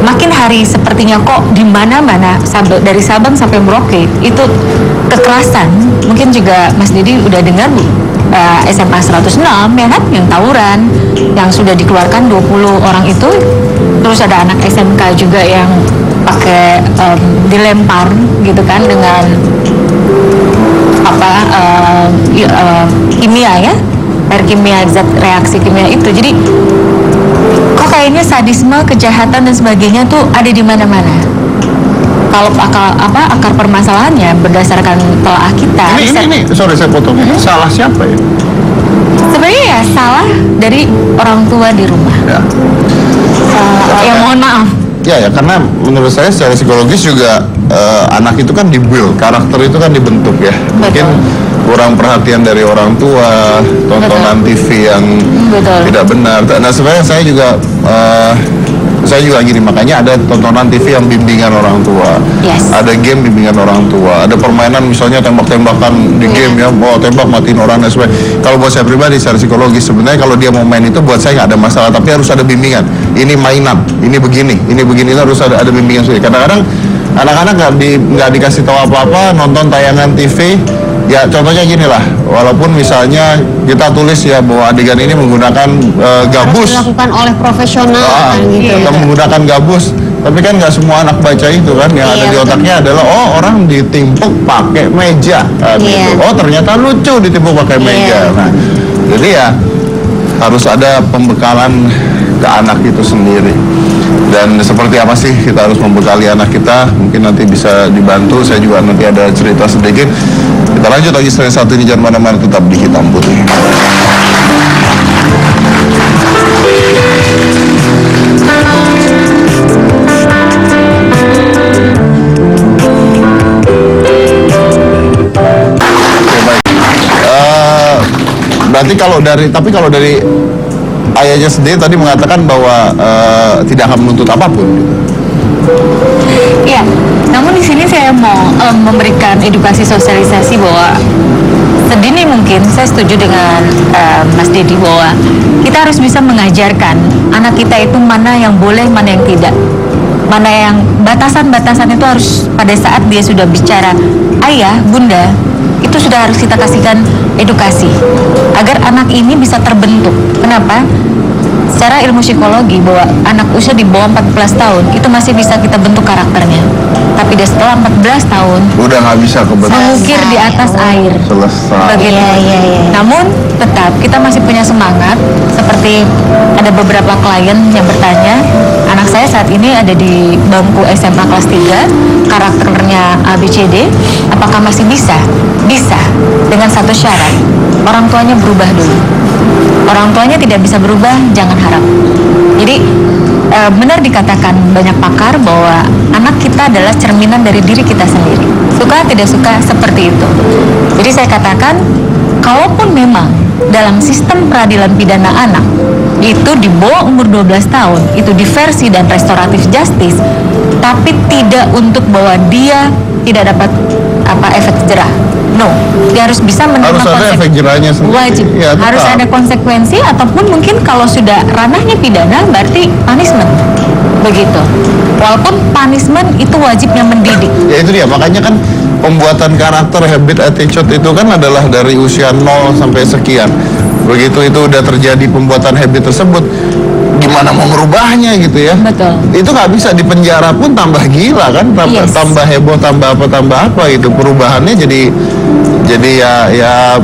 makin hari sepertinya kok di mana-mana dari Sabang sampai Merauke itu kekerasan? Mungkin juga Mas Didi udah dengar SMA 106 ya kan, yang tawuran, yang sudah dikeluarkan 20 orang itu. Terus ada anak SMK juga yang pakai dilempar gitu kan dengan kimia ya, air kimia, zat reaksi kimia itu. Jadi kok kayaknya sadisme, kejahatan dan sebagainya tuh ada di mana-mana. Kalau akar permasalahannya berdasarkan telaah kita. Ini sorry saya potong. Ini salah siapa ya? Sebenarnya ya salah dari orang tua di rumah. Ya. Ya mohon maaf. Ya, karena menurut saya secara psikologis juga anak itu kan dibuild, karakter itu kan dibentuk ya. Mungkin kurang perhatian dari orang tua, tontonan TV yang tidak benar. Nah sebenarnya saya juga gini, makanya ada tontonan TV yang bimbingan orang tua, ada game bimbingan orang tua, ada permainan misalnya tembak-tembakan di game ya, tembak matiin orang dan sebagainya. Kalau buat saya pribadi secara psikologis sebenarnya kalau dia mau main itu buat saya nggak ada masalah, tapi harus ada bimbingan. Ini mainan, ini begini itu harus ada bimbingan sendiri. Kadang-kadang anak-anak nggak dikasih tahu apa-apa, nonton tayangan TV. Ya contohnya gini lah, walaupun misalnya kita tulis ya bahwa adegan ini menggunakan gabus, harus dilakukan oleh profesional kan, gitu. kita menggunakan gabus, tapi kan nggak semua anak baca itu kan, yang ada di otaknya adalah orang ditimpuk pakai meja, gitu. Oh ternyata lucu ditimpuk pakai meja. Nah jadi ya harus ada pembekalan ke anak itu sendiri. Dan seperti apa sih kita harus membekali anak kita, mungkin nanti bisa dibantu. Saya juga nanti ada cerita sedikit. Kita lanjut lagi setelah satu ini, jangan mana-mana, tetap di Hitam Putih. Oke, baik. Berarti kalau dari ayahnya sendiri tadi mengatakan bahwa tidak akan menuntut apapun. Iya, namun di sini saya mau memberikan edukasi sosialisasi bahwa sedini mungkin saya setuju dengan Mas Didi bahwa kita harus bisa mengajarkan anak kita itu mana yang boleh, mana yang tidak, mana yang batasan-batasan itu harus pada saat dia sudah bicara ayah, bunda, itu sudah harus kita kasihkan edukasi agar anak ini bisa terbentuk. Kenapa? Secara ilmu psikologi bahwa anak usia di bawah 14 tahun itu masih bisa kita bentuk karakternya, tapi dia setelah 14 tahun udah nggak bisa kebentuk. mengukir di atas air. Selesai. Begitu. Namun tetap kita masih punya semangat. Seperti ada beberapa klien yang bertanya, anak saya saat ini ada di bangku SMA kelas 3, karakternya ABCD, apakah masih bisa? Bisa, dengan satu syarat, orang tuanya berubah dulu. Orang tuanya tidak bisa berubah, jangan harap. Jadi benar dikatakan banyak pakar bahwa anak kita adalah cerminan dari diri kita sendiri. Suka tidak suka seperti itu. Jadi saya katakan, kalaupun memang dalam sistem peradilan pidana anak itu di bawah umur 12 tahun, itu diversi dan restoratif justice, tapi tidak untuk bahwa dia tidak dapat efek jerah. No, dia harus bisa menerima Harus ada efek jerahnya sendiri. Wajib, Ya, tetap. harus ada konsekuensi, ataupun mungkin kalau sudah ranahnya pidana berarti punishment. Begitu. Walaupun punishment itu wajibnya mendidik. Ya itu dia, makanya kan pembuatan karakter, habit, attitude itu kan adalah dari usia 0 sampai sekian. Begitu itu udah terjadi pembuatan habit tersebut, gimana mau merubahnya gitu ya? Betul. Itu nggak bisa, di penjara pun tambah gila kan, Yes. tambah heboh, tambah apa gitu. Perubahannya jadi ya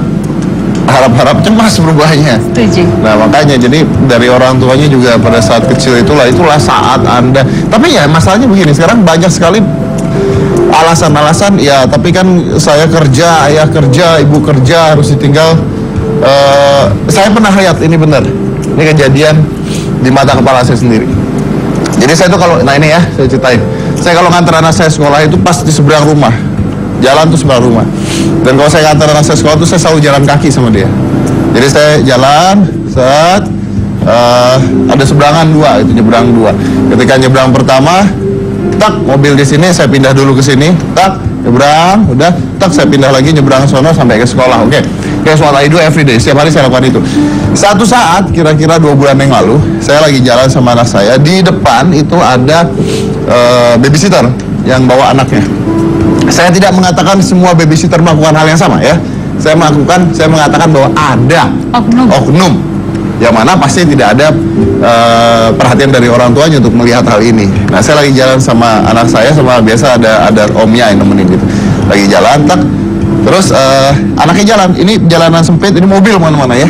harap-harap cemas berubahnya. Setuju. Nah makanya jadi dari orang tuanya juga pada saat kecil itulah saat Anda. Tapi ya masalahnya begini, sekarang banyak sekali alasan-alasan, ya tapi kan saya kerja, ayah kerja, ibu kerja, harus ditinggal. Saya pernah lihat, ini benar, ini kejadian di mata kepala saya sendiri. Jadi saya tuh kalau, nah ini ya saya ceritain, saya kalau nganter anak saya sekolah itu pas di seberang rumah, jalan tuh seberang rumah. Dan kalau saya nganter anak saya sekolah tuh saya selalu jalan kaki sama dia. Jadi saya jalan, ada seberangan dua, itu nyebrang dua. Ketika nyebrang pertama, tak mobil di sini, saya pindah dulu ke sini, tak nyebrang, udah, tak saya pindah lagi nyebrang sono sampai ke sekolah. Oke. Kayak soal I do every day, setiap hari saya lakukan itu. Satu saat, kira-kira 2 bulan yang lalu, saya lagi jalan sama anak saya, di depan itu ada babysitter yang bawa anaknya. Saya tidak mengatakan semua babysitter melakukan hal yang sama ya. Saya mengatakan bahwa ada oknum yang mana pasti tidak ada perhatian dari orang tuanya untuk melihat hal ini. Nah, saya lagi jalan sama anak saya, sama biasa ada omnya yang nemenin gitu. Lagi jalan, tak, terus anaknya jalan. Ini jalanan sempit, ini mobil mana-mana ya.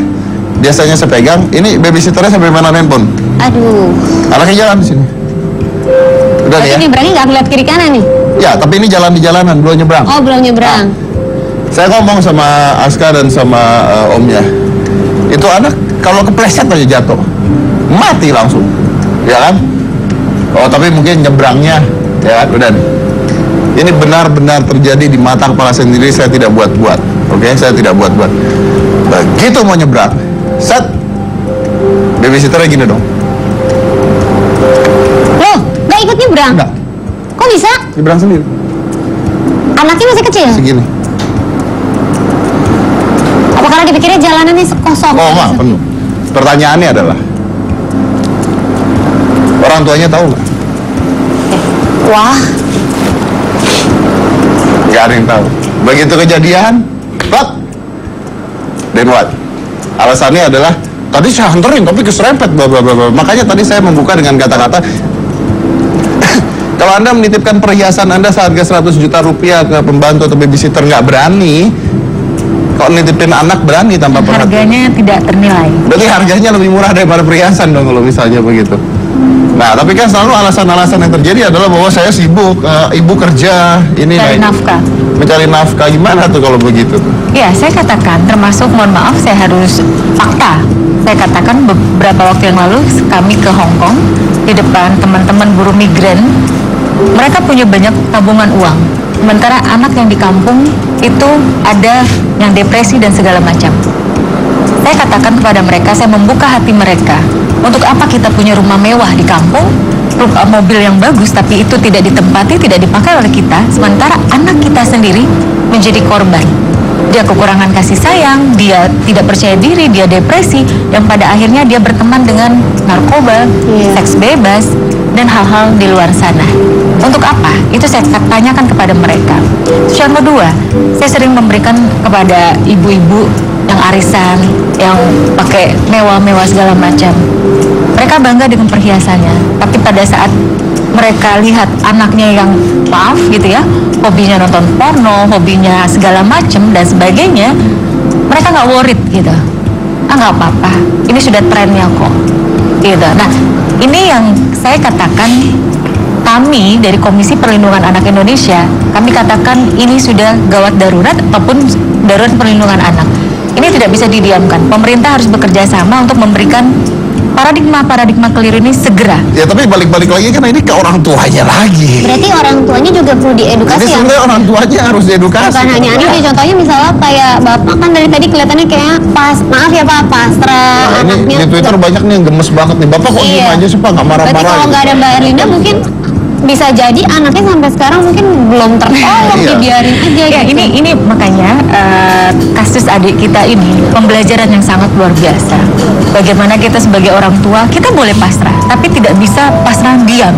Biasanya saya pegang, ini babysitternya sambil main handphone. Aduh. Anaknya jalan di sini. Udah nih ya. Berarti nyebrangnya nggak ngeliat kiri kanan nih? Ya, tapi ini jalan di jalanan, belum nyebrang. Oh, belum nyebrang. Saya ngomong sama Aska dan sama omnya, itu anak kalau kepleset aja jatuh, mati langsung, ya kan? Oh, tapi mungkin nyebrangnya, ya kan? Udah nih. Ini benar-benar terjadi di mata kepala sendiri, saya tidak buat-buat. Oke, saya tidak buat-buat. Begitu mau nyebrang, set, babysitternya gini dong. Loh, nggak ikut nyebrang? Enggak, Kok bisa? nyebrang sendiri, Anaknya masih kecil? segini. Apa karena dipikirnya jalanannya kosong? Oh, mah penuh. Pertanyaannya adalah, orang tuanya tahu nggak? Wah, Nggak ada yang tahu. Begitu kejadian, plak, then what? Alasannya adalah, tadi saya hantarin tapi keserempet, bla bla bla bla. Makanya tadi saya membuka dengan kata-kata, kalau Anda menitipkan perhiasan Anda seharga 100 juta rupiah ke pembantu atau babysitter nggak berani, kalau nitipin anak berani tanpa perhatian. Harganya tidak ternilai. Berarti harganya lebih murah daripada perhiasan dong kalau misalnya begitu. Nah, tapi kan selalu alasan-alasan yang terjadi adalah bahwa saya sibuk, ibu kerja, ini Cari nah, nafkah. mencari nafkah. Gimana tuh kalau begitu? Ya, saya katakan termasuk, mohon maaf, saya harus fakta. Saya katakan beberapa waktu yang lalu kami ke Hong Kong di depan teman-teman buruh migran. Mereka punya banyak tabungan uang. Sementara anak yang di kampung itu ada yang depresi dan segala macam. Saya katakan kepada mereka, saya membuka hati mereka. Untuk apa kita punya rumah mewah di kampung, mobil yang bagus, tapi itu tidak ditempati, tidak dipakai oleh kita, sementara anak kita sendiri menjadi korban. Dia kekurangan kasih sayang, dia tidak percaya diri, dia depresi, dan pada akhirnya dia berteman dengan narkoba, seks bebas, dan hal-hal di luar sana. Untuk apa? Itu saya tanyakan kepada mereka. Terus yang kedua, saya sering memberikan kepada ibu-ibu yang arisan, yang pakai mewah-mewah segala macam. Mereka bangga dengan perhiasannya, tapi pada saat mereka lihat anaknya yang maaf gitu ya, hobinya nonton porno, hobinya segala macam dan sebagainya, mereka nggak worried gitu. Ah, nggak apa-apa, ini sudah trennya kok. Gitu. Nah, ini yang saya katakan, kami dari Komisi Perlindungan Anak Indonesia, kami katakan ini sudah gawat darurat ataupun darurat perlindungan anak. Ini tidak bisa didiamkan. Pemerintah harus bekerja sama untuk memberikan paradigma keliru ini segera. Ya tapi balik-balik lagi kan ini ke orang tuanya lagi. Berarti orang tuanya juga perlu diedukasi. Jadi ya? sebenarnya orang tuanya harus diedukasi. Bukan hanya anak ya, contohnya misalnya kayak bapak kan dari tadi kelihatannya kayak maaf ya Pak, pasrah Nah, ini anaknya. di Twitter banyak nih yang gemes banget nih. Bapak kok diem aja sih Pak, nggak Berarti marah-marah. kalau nggak ada Mbak Erlinda mungkin bisa jadi anaknya sampai sekarang mungkin belum tertolong, Iya. dibiarin aja Ya, gitu. ini makanya kasus adik kita ini pembelajaran yang sangat luar biasa. Bagaimana kita sebagai orang tua, kita boleh pasrah, tapi tidak bisa pasrah diam.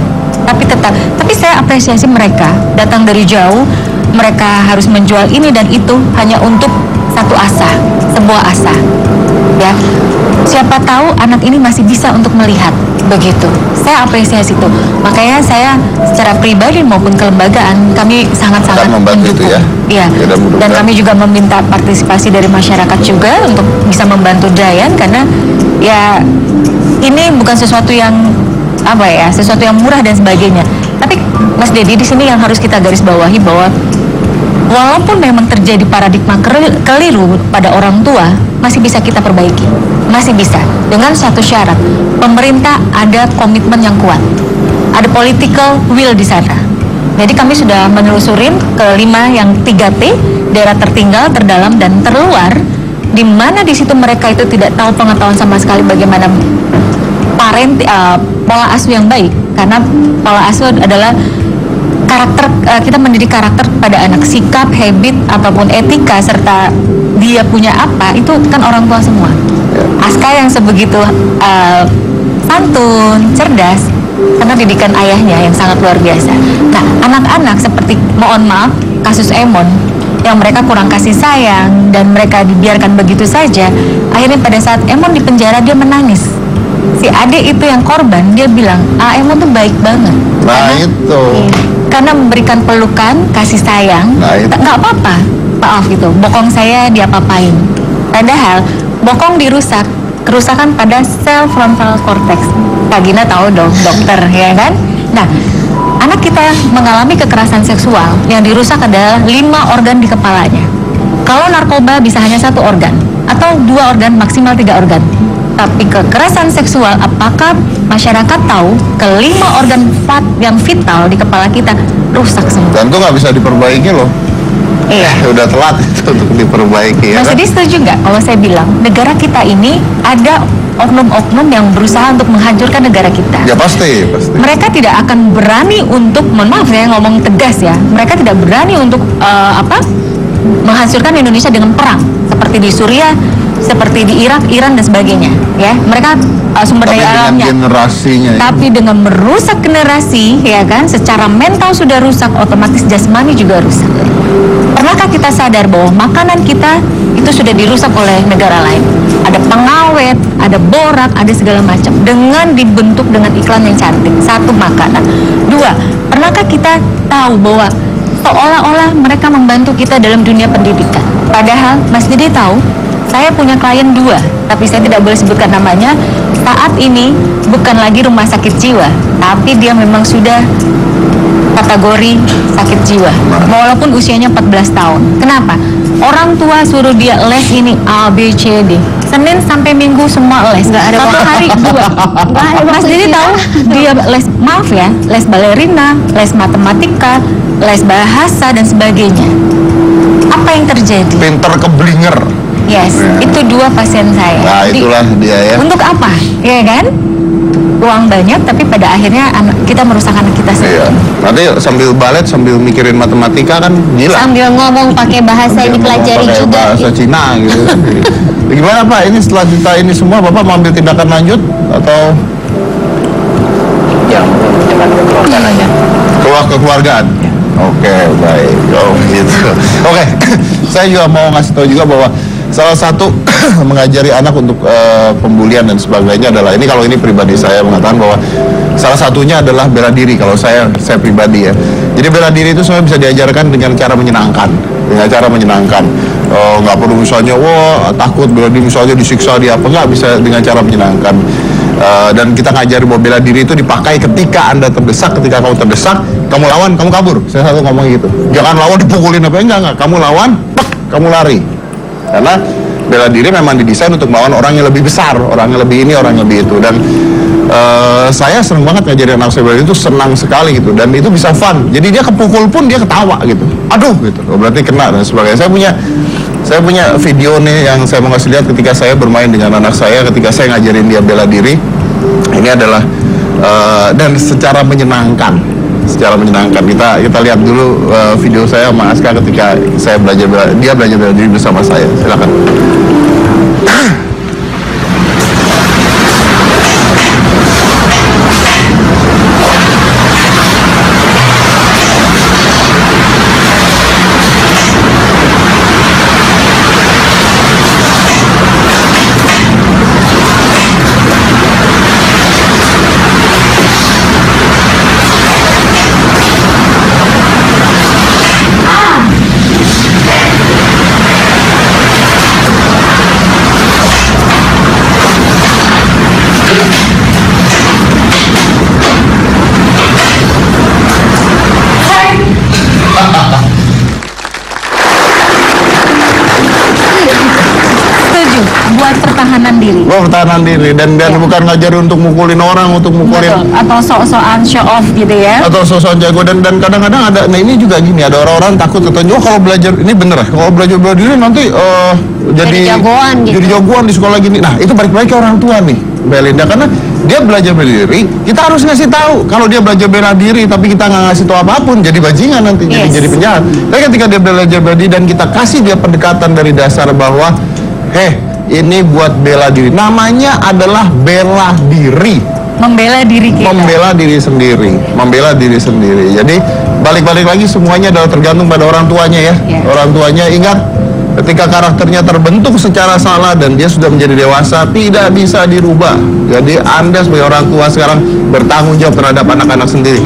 Tapi saya apresiasi mereka datang dari jauh, mereka harus menjual ini dan itu hanya untuk satu asa, sebuah asa. Ya, siapa tahu anak ini masih bisa untuk melihat, begitu. Saya apresiasi itu. Makanya saya secara pribadi maupun kelembagaan kami sangat-sangat Akan membantu itu mendukung. ya. Iya. Ya, dan mudah-mudahan. Dan kami juga meminta partisipasi dari masyarakat juga untuk bisa membantu Dayan, karena ya ini bukan sesuatu yang sesuatu yang murah dan sebagainya. Tapi Mas Dedi, di sini yang harus kita garis bawahi bahwa walaupun memang terjadi paradigma keliru pada orang tua, masih bisa kita perbaiki. Masih bisa. Dengan satu syarat, pemerintah ada komitmen yang kuat. Ada political will di sana. Jadi kami sudah menelusurin ke 5 yang 3T, daerah tertinggal, terdalam, dan terluar, di mana di situ mereka itu tidak tahu pengetahuan sama sekali bagaimana pola asuh yang baik. Karena pola asuh adalah karakter, kita mendidik karakter pada anak, sikap, habit ataupun etika serta dia punya apa itu kan orang tua semua. Aska yang sebegitu santun, cerdas karena didikan ayahnya yang sangat luar biasa. Nah, anak-anak seperti, mohon maaf, kasus Emon yang mereka kurang kasih sayang dan mereka dibiarkan begitu saja, akhirnya pada saat Emon di penjara dia menangis. Si adik itu yang korban, dia bilang, Emon tuh baik banget. Nah itu. Karena memberikan pelukan, kasih sayang, Nah, itu. nggak apa-apa, maaf gitu, bokong saya diapa-apain. Padahal bokong dirusak, kerusakan pada sel frontal cortex. Kak Gina tahu dong, dokter, ya kan? Nah, anak kita mengalami kekerasan seksual, yang dirusak adalah 5 organ di kepalanya. Kalau narkoba bisa hanya 1 organ, atau 2 organ, maksimal 3 organ. Tapi kekerasan seksual, apakah masyarakat tahu ke-5 organ yang vital di kepala kita rusak semua? Dan itu nggak bisa diperbaiki loh. Iya. Udah telat itu untuk diperbaiki ya. Mas Kan? Edi setuju nggak kalau saya bilang negara kita ini ada oknum-oknum yang berusaha untuk menghancurkan negara kita? Ya pasti. Mereka tidak akan berani untuk, mohon maaf saya ngomong tegas ya, mereka tidak berani untuk menghancurkan Indonesia dengan perang seperti di Suriah, seperti di Irak, Iran dan sebagainya. Ya, mereka sumber Tapi daya dengan alamnya. generasinya. Tapi dengan merusak generasi, ya kan, secara mental sudah rusak, otomatis jasmani juga rusak. Pernahkah kita sadar bahwa makanan kita itu sudah dirusak oleh negara lain? Ada pengawet, ada borak, ada segala macam. Dengan dibentuk dengan iklan yang cantik. 1, makanan. 2, pernahkah kita tahu bahwa seolah-olah mereka membantu kita dalam dunia pendidikan? Padahal Mas Dede tahu, saya punya klien 2, tapi saya tidak boleh sebutkan namanya. Saat ini bukan lagi rumah sakit jiwa, tapi dia memang sudah kategori sakit jiwa, walaupun usianya 14 tahun. Kenapa? Orang tua suruh dia les ini A, B, C, D. Senin sampai Minggu semua les. Nggak ada 1 hari 2. Mas Didi tahu dia les, maaf ya, les balerina, les matematika, les bahasa dan sebagainya. Apa yang terjadi? Pinter keblinger. Yes, itu 2 pasien saya. Nah Jadi, itulah dia ya. untuk apa? Ya kan? Uang banyak, tapi pada akhirnya kita merusak anak kita Iya. sendiri. Nanti sambil balet sambil mikirin matematika kan gila. Sambil ngomong pakai bahasa yang Sambil dipelajari ngomong pakai juga. bahasa Cina gitu kan. Gimana Pak? Ini setelah cerita ini semua Bapak mau ambil tindakan lanjut atau Ya, dengan kekeluargaannya. kekeluargaan? Oke, baik. Oh, gitu. Oke, saya juga mau ngasih tahu juga bahwa salah satu mengajari anak untuk pembulian dan sebagainya adalah ini, kalau ini pribadi saya mengatakan bahwa salah satunya adalah bela diri. Kalau saya pribadi ya. Jadi bela diri itu sebenarnya bisa diajarkan dengan cara menyenangkan, nggak perlu misalnya takut bela diri misalnya disiksa di apa, nggak, bisa dengan cara menyenangkan. Dan kita ngajari bahwa bela diri itu dipakai ketika Anda terdesak, ketika kamu terdesak, kamu lawan, kamu kabur. Saya selalu ngomong gitu. Jangan lawan dipukulin apa enggak. Kamu lawan, kamu lari. Karena bela diri memang didesain untuk melawan orang yang lebih besar, orang yang lebih ini, orang yang lebih itu. Dan saya senang banget ngajarin anak saya bela diri itu, senang sekali gitu. Dan itu bisa fun. Jadi dia kepukul pun dia ketawa gitu. Aduh gitu. Berarti kena dan sebagainya. Saya punya video nih yang saya mau kasih lihat ketika saya bermain dengan anak saya, ketika saya ngajarin dia bela diri. Ini adalah dan secara menyenangkan. Kita lihat dulu video saya sama Aska ketika dia belajar bela diri bersama saya. Silakan. Buat pertahanan diri. Pertahanan diri dan bukan ngajar untuk mukulin orang, untuk mukulin. Betul. Atau sok-sokan show off gitu ya. Atau sok-sokan jago dan kadang-kadang ada, nah ini juga gini, ada orang-orang takut katanya, kalau belajar ini bener ya, kalau belajar bela diri nanti jadi jagoan gitu. Jadi jagoan di sekolah gini. Nah itu balik-balik ke orang tua nih, Mbak Linda, karena dia belajar bela diri, kita harus ngasih tahu. Kalau dia belajar bela diri tapi kita nggak ngasih tahu apapun, jadi bajingan nanti, jadi penjahat. Tapi ketika dia belajar bela diri dan kita kasih dia pendekatan dari dasar bahwa, ini buat bela diri. Namanya adalah bela diri. Membela diri kita. Membela diri sendiri. Jadi balik-balik lagi semuanya adalah tergantung pada orang tuanya ya. Orang tuanya ingat, ketika karakternya terbentuk secara salah dan dia sudah menjadi dewasa, tidak bisa dirubah. Jadi Anda sebagai orang tua sekarang bertanggung jawab terhadap anak-anak sendiri.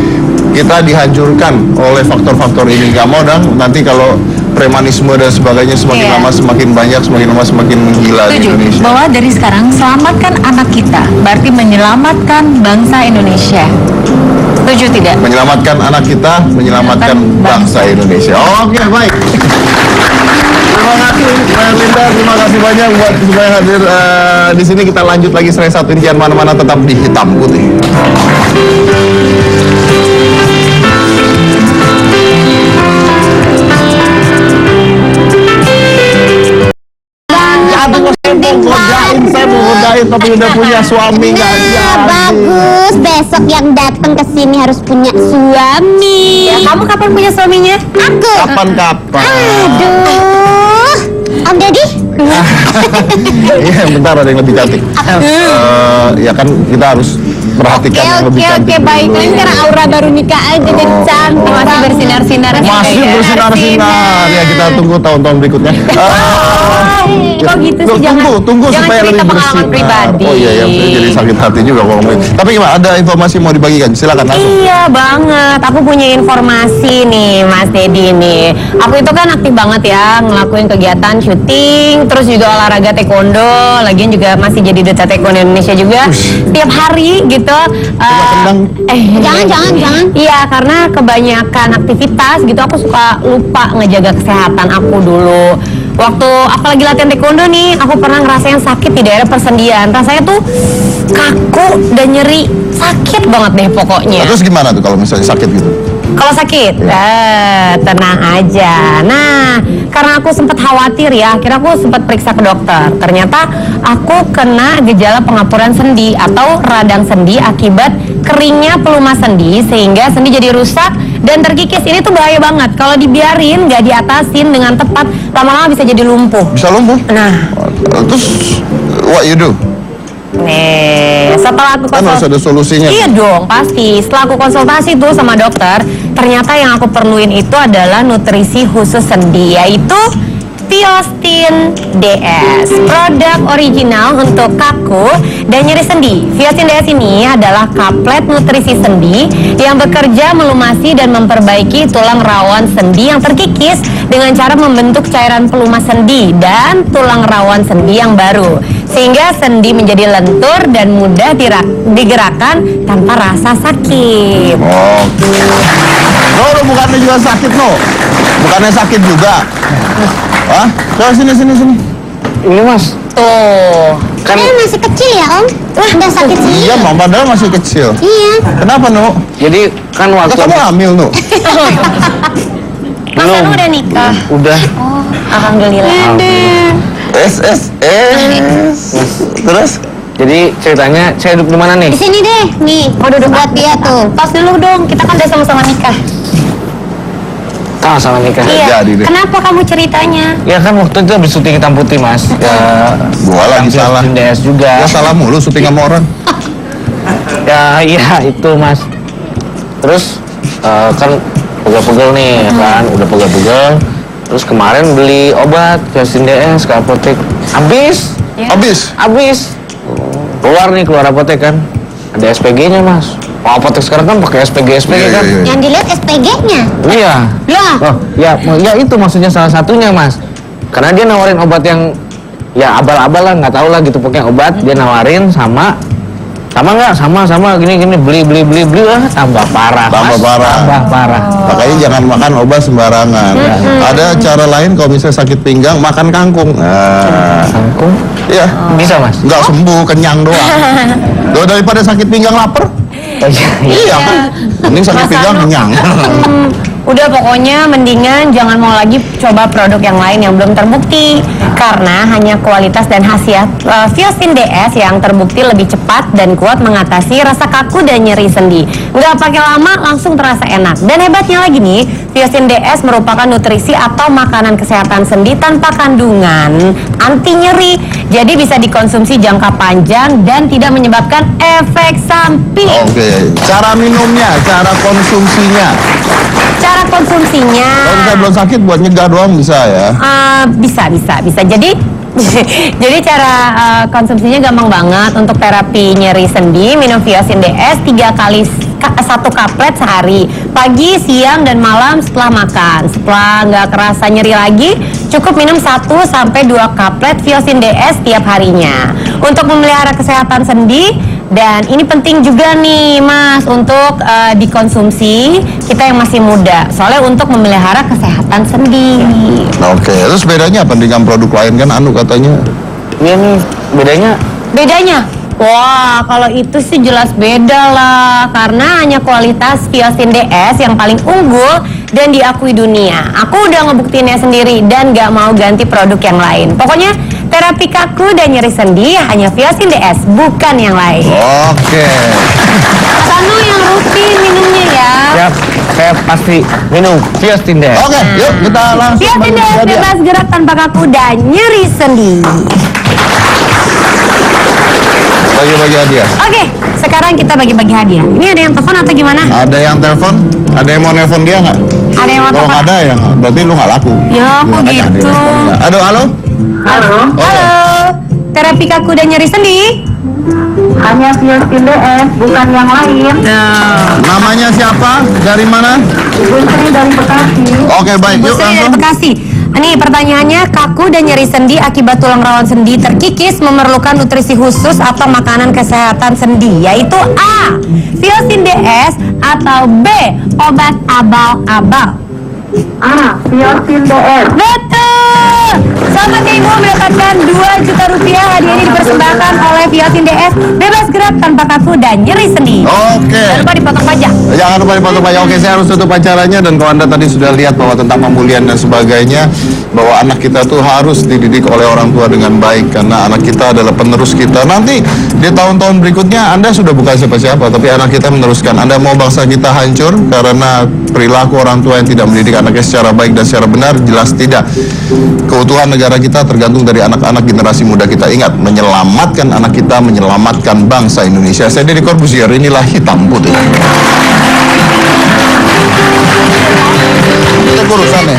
Kita dihancurkan oleh faktor-faktor ini. Gak mau dong nanti kalau premanisme dan sebagainya semakin lama semakin banyak, semakin lama semakin menggila di Indonesia. Bahwa dari sekarang selamatkan anak kita, berarti menyelamatkan bangsa Indonesia. Setuju tidak? Menyelamatkan anak kita, menyelamatkan bangsa Indonesia. Oke, baik. Terima kasih Mbak Linda, terima kasih banyak buat supaya hadir di sini. Kita lanjut lagi serai satu, jangan mana-mana, tetap di Hitam Putih. Saya mau godain tapi udah punya suami nggak jadi. Bagus, besok yang datang ke sini harus punya suami. Ya, kamu kapan punya suaminya? Aku. Kapan-kapan. Aduh, Om Deddy. Iya, bentar ada yang lebih cantik. Ya kan kita harus perhatikan yang lebih cantik. Oke, baik. Kan karena aura baru nikah aja dan cantik. Masih bersinar-sinar. Masih bersinar-sinar. Ya kita tunggu tahun-tahun berikutnya. Kok gitu sih? Tunggu supaya lebih bersinar. Pribadi. Oh iya, jadi sakit hati juga kalau ngomongin. Tapi gimana? Ada informasi mau dibagikan? Silakan langsung. Iya banget, aku punya informasi nih Mas Dedi nih. Aku itu kan aktif banget ya ngelakuin kegiatan syuting, terus juga olahraga taekwondo, lagian juga masih jadi duta taekwondo Indonesia juga. Setiap hari gitu. Jangan. Iya, karena kebanyakan aktivitas gitu aku suka lupa ngejaga kesehatan aku dulu. Waktu aku lagi latihan taekwondo nih, aku pernah ngerasain sakit di daerah persendian. Rasanya tuh kaku dan nyeri, sakit banget deh pokoknya. Terus gimana tuh kalau misalnya sakit gitu? Kalau sakit, tenang aja. Nah, karena aku sempat khawatir ya, akhirnya aku sempat periksa ke dokter. Ternyata aku kena gejala pengapuran sendi atau radang sendi akibat keringnya pelumas sendi, sehingga sendi jadi rusak dan terkikis. Ini tuh bahaya banget. Kalau dibiarin, nggak diatasin dengan tepat, lama-lama bisa jadi lumpuh. Bisa lumpuh? Nah, terus what you do? nih, setelah aku Kan harus ada solusinya. Iya dong, pasti. Setelah aku konsultasi tuh sama dokter, ternyata yang aku perluin itu adalah nutrisi khusus sendi, yaitu Viostin DS, produk original untuk kaku dan nyeri sendi. Viostin DS ini adalah kaplet nutrisi sendi yang bekerja melumasi dan memperbaiki tulang rawan sendi yang terkikis dengan cara membentuk cairan pelumas sendi dan tulang rawan sendi yang baru, sehingga sendi menjadi lentur dan mudah digerakkan tanpa rasa sakit. Oke. No, bukannya juga sakit, no? Bukannya sakit juga? Hah? Coba sini. Ini mas, Tuh. kan Masih kecil ya Om? Udah sakit sih. Iya, Mam, padahal masih kecil. Iya. Kenapa, no? jadi kan waktu Kamu hamil, no? Mas Anu udah nikah? udah Alhamdulillah. terus jadi ceritanya saya duduk di mana nih? Di sini deh, nih. Duduk buat dia tuh. Pas dulu dong, kita kan udah sama-sama nikah. Sama nikah. Iya. Jadi deh. Kenapa kamu ceritanya? Ya kan waktu itu habis syuting Hitam Putih mas. Ya Gua lagi salah. DS juga. Ya salah mulu syuting sama orang. Ya iya itu mas. Terus kan pegel-pegel nih kan, udah pegel-pegel. Terus kemarin beli obat Viostin DS ke apotek. Habis. Habis. Keluar apotek kan. Ada SPG-nya mas. Mau apotek sekarang kan pakai SPG Iya, kan. iya. Yang dilihat SPG-nya. Iya. Lah. Oh, ya itu maksudnya salah satunya mas. Karena dia nawarin obat yang ya abal-abal lah, nggak tahu lah gitu pokoknya obat dia nawarin sama gini beli tambah parah. Tambah Mas. parah. Tambah parah. Makanya jangan makan obat sembarangan. Ada cara lain kalau misalnya sakit pinggang, makan kangkung. Nah, Kangkung iya. bisa mas? Nggak sembuh, kenyang doang. Loh, daripada sakit pinggang lapar, Oh, iya. iya kan? Mending sakit Mas pinggang Anu. kenyang. Udah pokoknya mendingan jangan mau lagi coba produk yang lain yang belum terbukti, karena hanya kualitas dan khasiat Viostin DS yang terbukti lebih cepat dan kuat mengatasi rasa kaku dan nyeri sendi. Nggak pakai lama langsung terasa enak. Dan hebatnya lagi nih, Viostin DS merupakan nutrisi atau makanan kesehatan sendi tanpa kandungan anti nyeri. Jadi bisa dikonsumsi jangka panjang dan tidak menyebabkan efek samping. Oke, cara minumnya, cara konsumsinya. Cara konsumsinya Kalau misalnya belum sakit buat nyegah doang bisa ya. bisa. Jadi cara konsumsinya gampang banget. Untuk terapi nyeri sendi, minum Viostin DS 3 kali 1 kaplet sehari, pagi, siang, dan malam setelah makan. Setelah nggak kerasa nyeri lagi, cukup minum 1 sampai 2 kaplet Viostin DS tiap harinya untuk memelihara kesehatan sendi. Dan ini penting juga nih Mas untuk dikonsumsi kita yang masih muda, soalnya untuk memelihara kesehatan sendi. Oke, terus bedanya apa dengan produk lain kan Anu katanya? Iya nih Bedanya? Wah, kalau itu sih jelas beda lah, karena hanya kualitas Viostin DS yang paling unggul dan diakui dunia. Aku udah ngebuktiinnya sendiri dan gak mau ganti produk yang lain. Pokoknya terapi kaku dan nyeri sendi hanya Viostin DS, bukan yang lain. Oke. Sanu yang rutin minumnya ya. Siap, saya pasti minum Viostin DS. Oke, yuk kita langsung Viostin DS hadiah. bebas gerak tanpa kaku dan nyeri sendi. Bagi-bagi hadiah. Oke, sekarang kita bagi-bagi hadiah. Ini ada yang telepon atau gimana? Ada yang telepon? Ada yang mau nelfon dia nggak? Ada yang mau Kalau telepon? nggak ada ya, berarti lu nggak laku. Ya, kok Makanya ada gitu? yang nelfon. Aduh, halo? Halo. Terapi kaku dan nyeri sendi? Hanya Viostin DS, bukan yang lain. Namanya siapa? Dari mana? Ibu Sri dari Bekasi. Oke, baik. Bu Yuk Sri dari langsung. Bekasi. Nih pertanyaannya, kaku dan nyeri sendi akibat tulang rawan sendi terkikis memerlukan nutrisi khusus atau makanan kesehatan sendi, yaitu A. Viostin DS atau B. Obat abal-abal. A. Viostin DS. Betul. Selamat ya Ibu mendapatkan 2 juta rupiah. Hadiah ini dipersembahkan oleh Viostin DS, bebas gerak tanpa kaku dan nyeri sendi. Oke. Jangan lupa dipotong pajak. Jangan lupa dipotong pajak. Oke, saya harus tutup acaranya. Dan kalau Anda tadi sudah lihat bahwa tentang pemulihan dan sebagainya, bahwa anak kita tuh harus dididik oleh orang tua dengan baik, karena anak kita adalah penerus kita. Nanti di tahun-tahun berikutnya Anda sudah bukan siapa-siapa, tapi anak kita meneruskan. Anda mau bangsa kita hancur karena perilaku orang tua yang tidak mendidik anaknya secara baik dan secara benar? Jelas tidak. Keutuhan negara kita tergantung dari anak-anak generasi muda kita. Ingat, menyelamatkan anak kita, menyelamatkan bangsa Indonesia. Saya Deddy Corbuzier, inilah Hitam Putih. urusannya.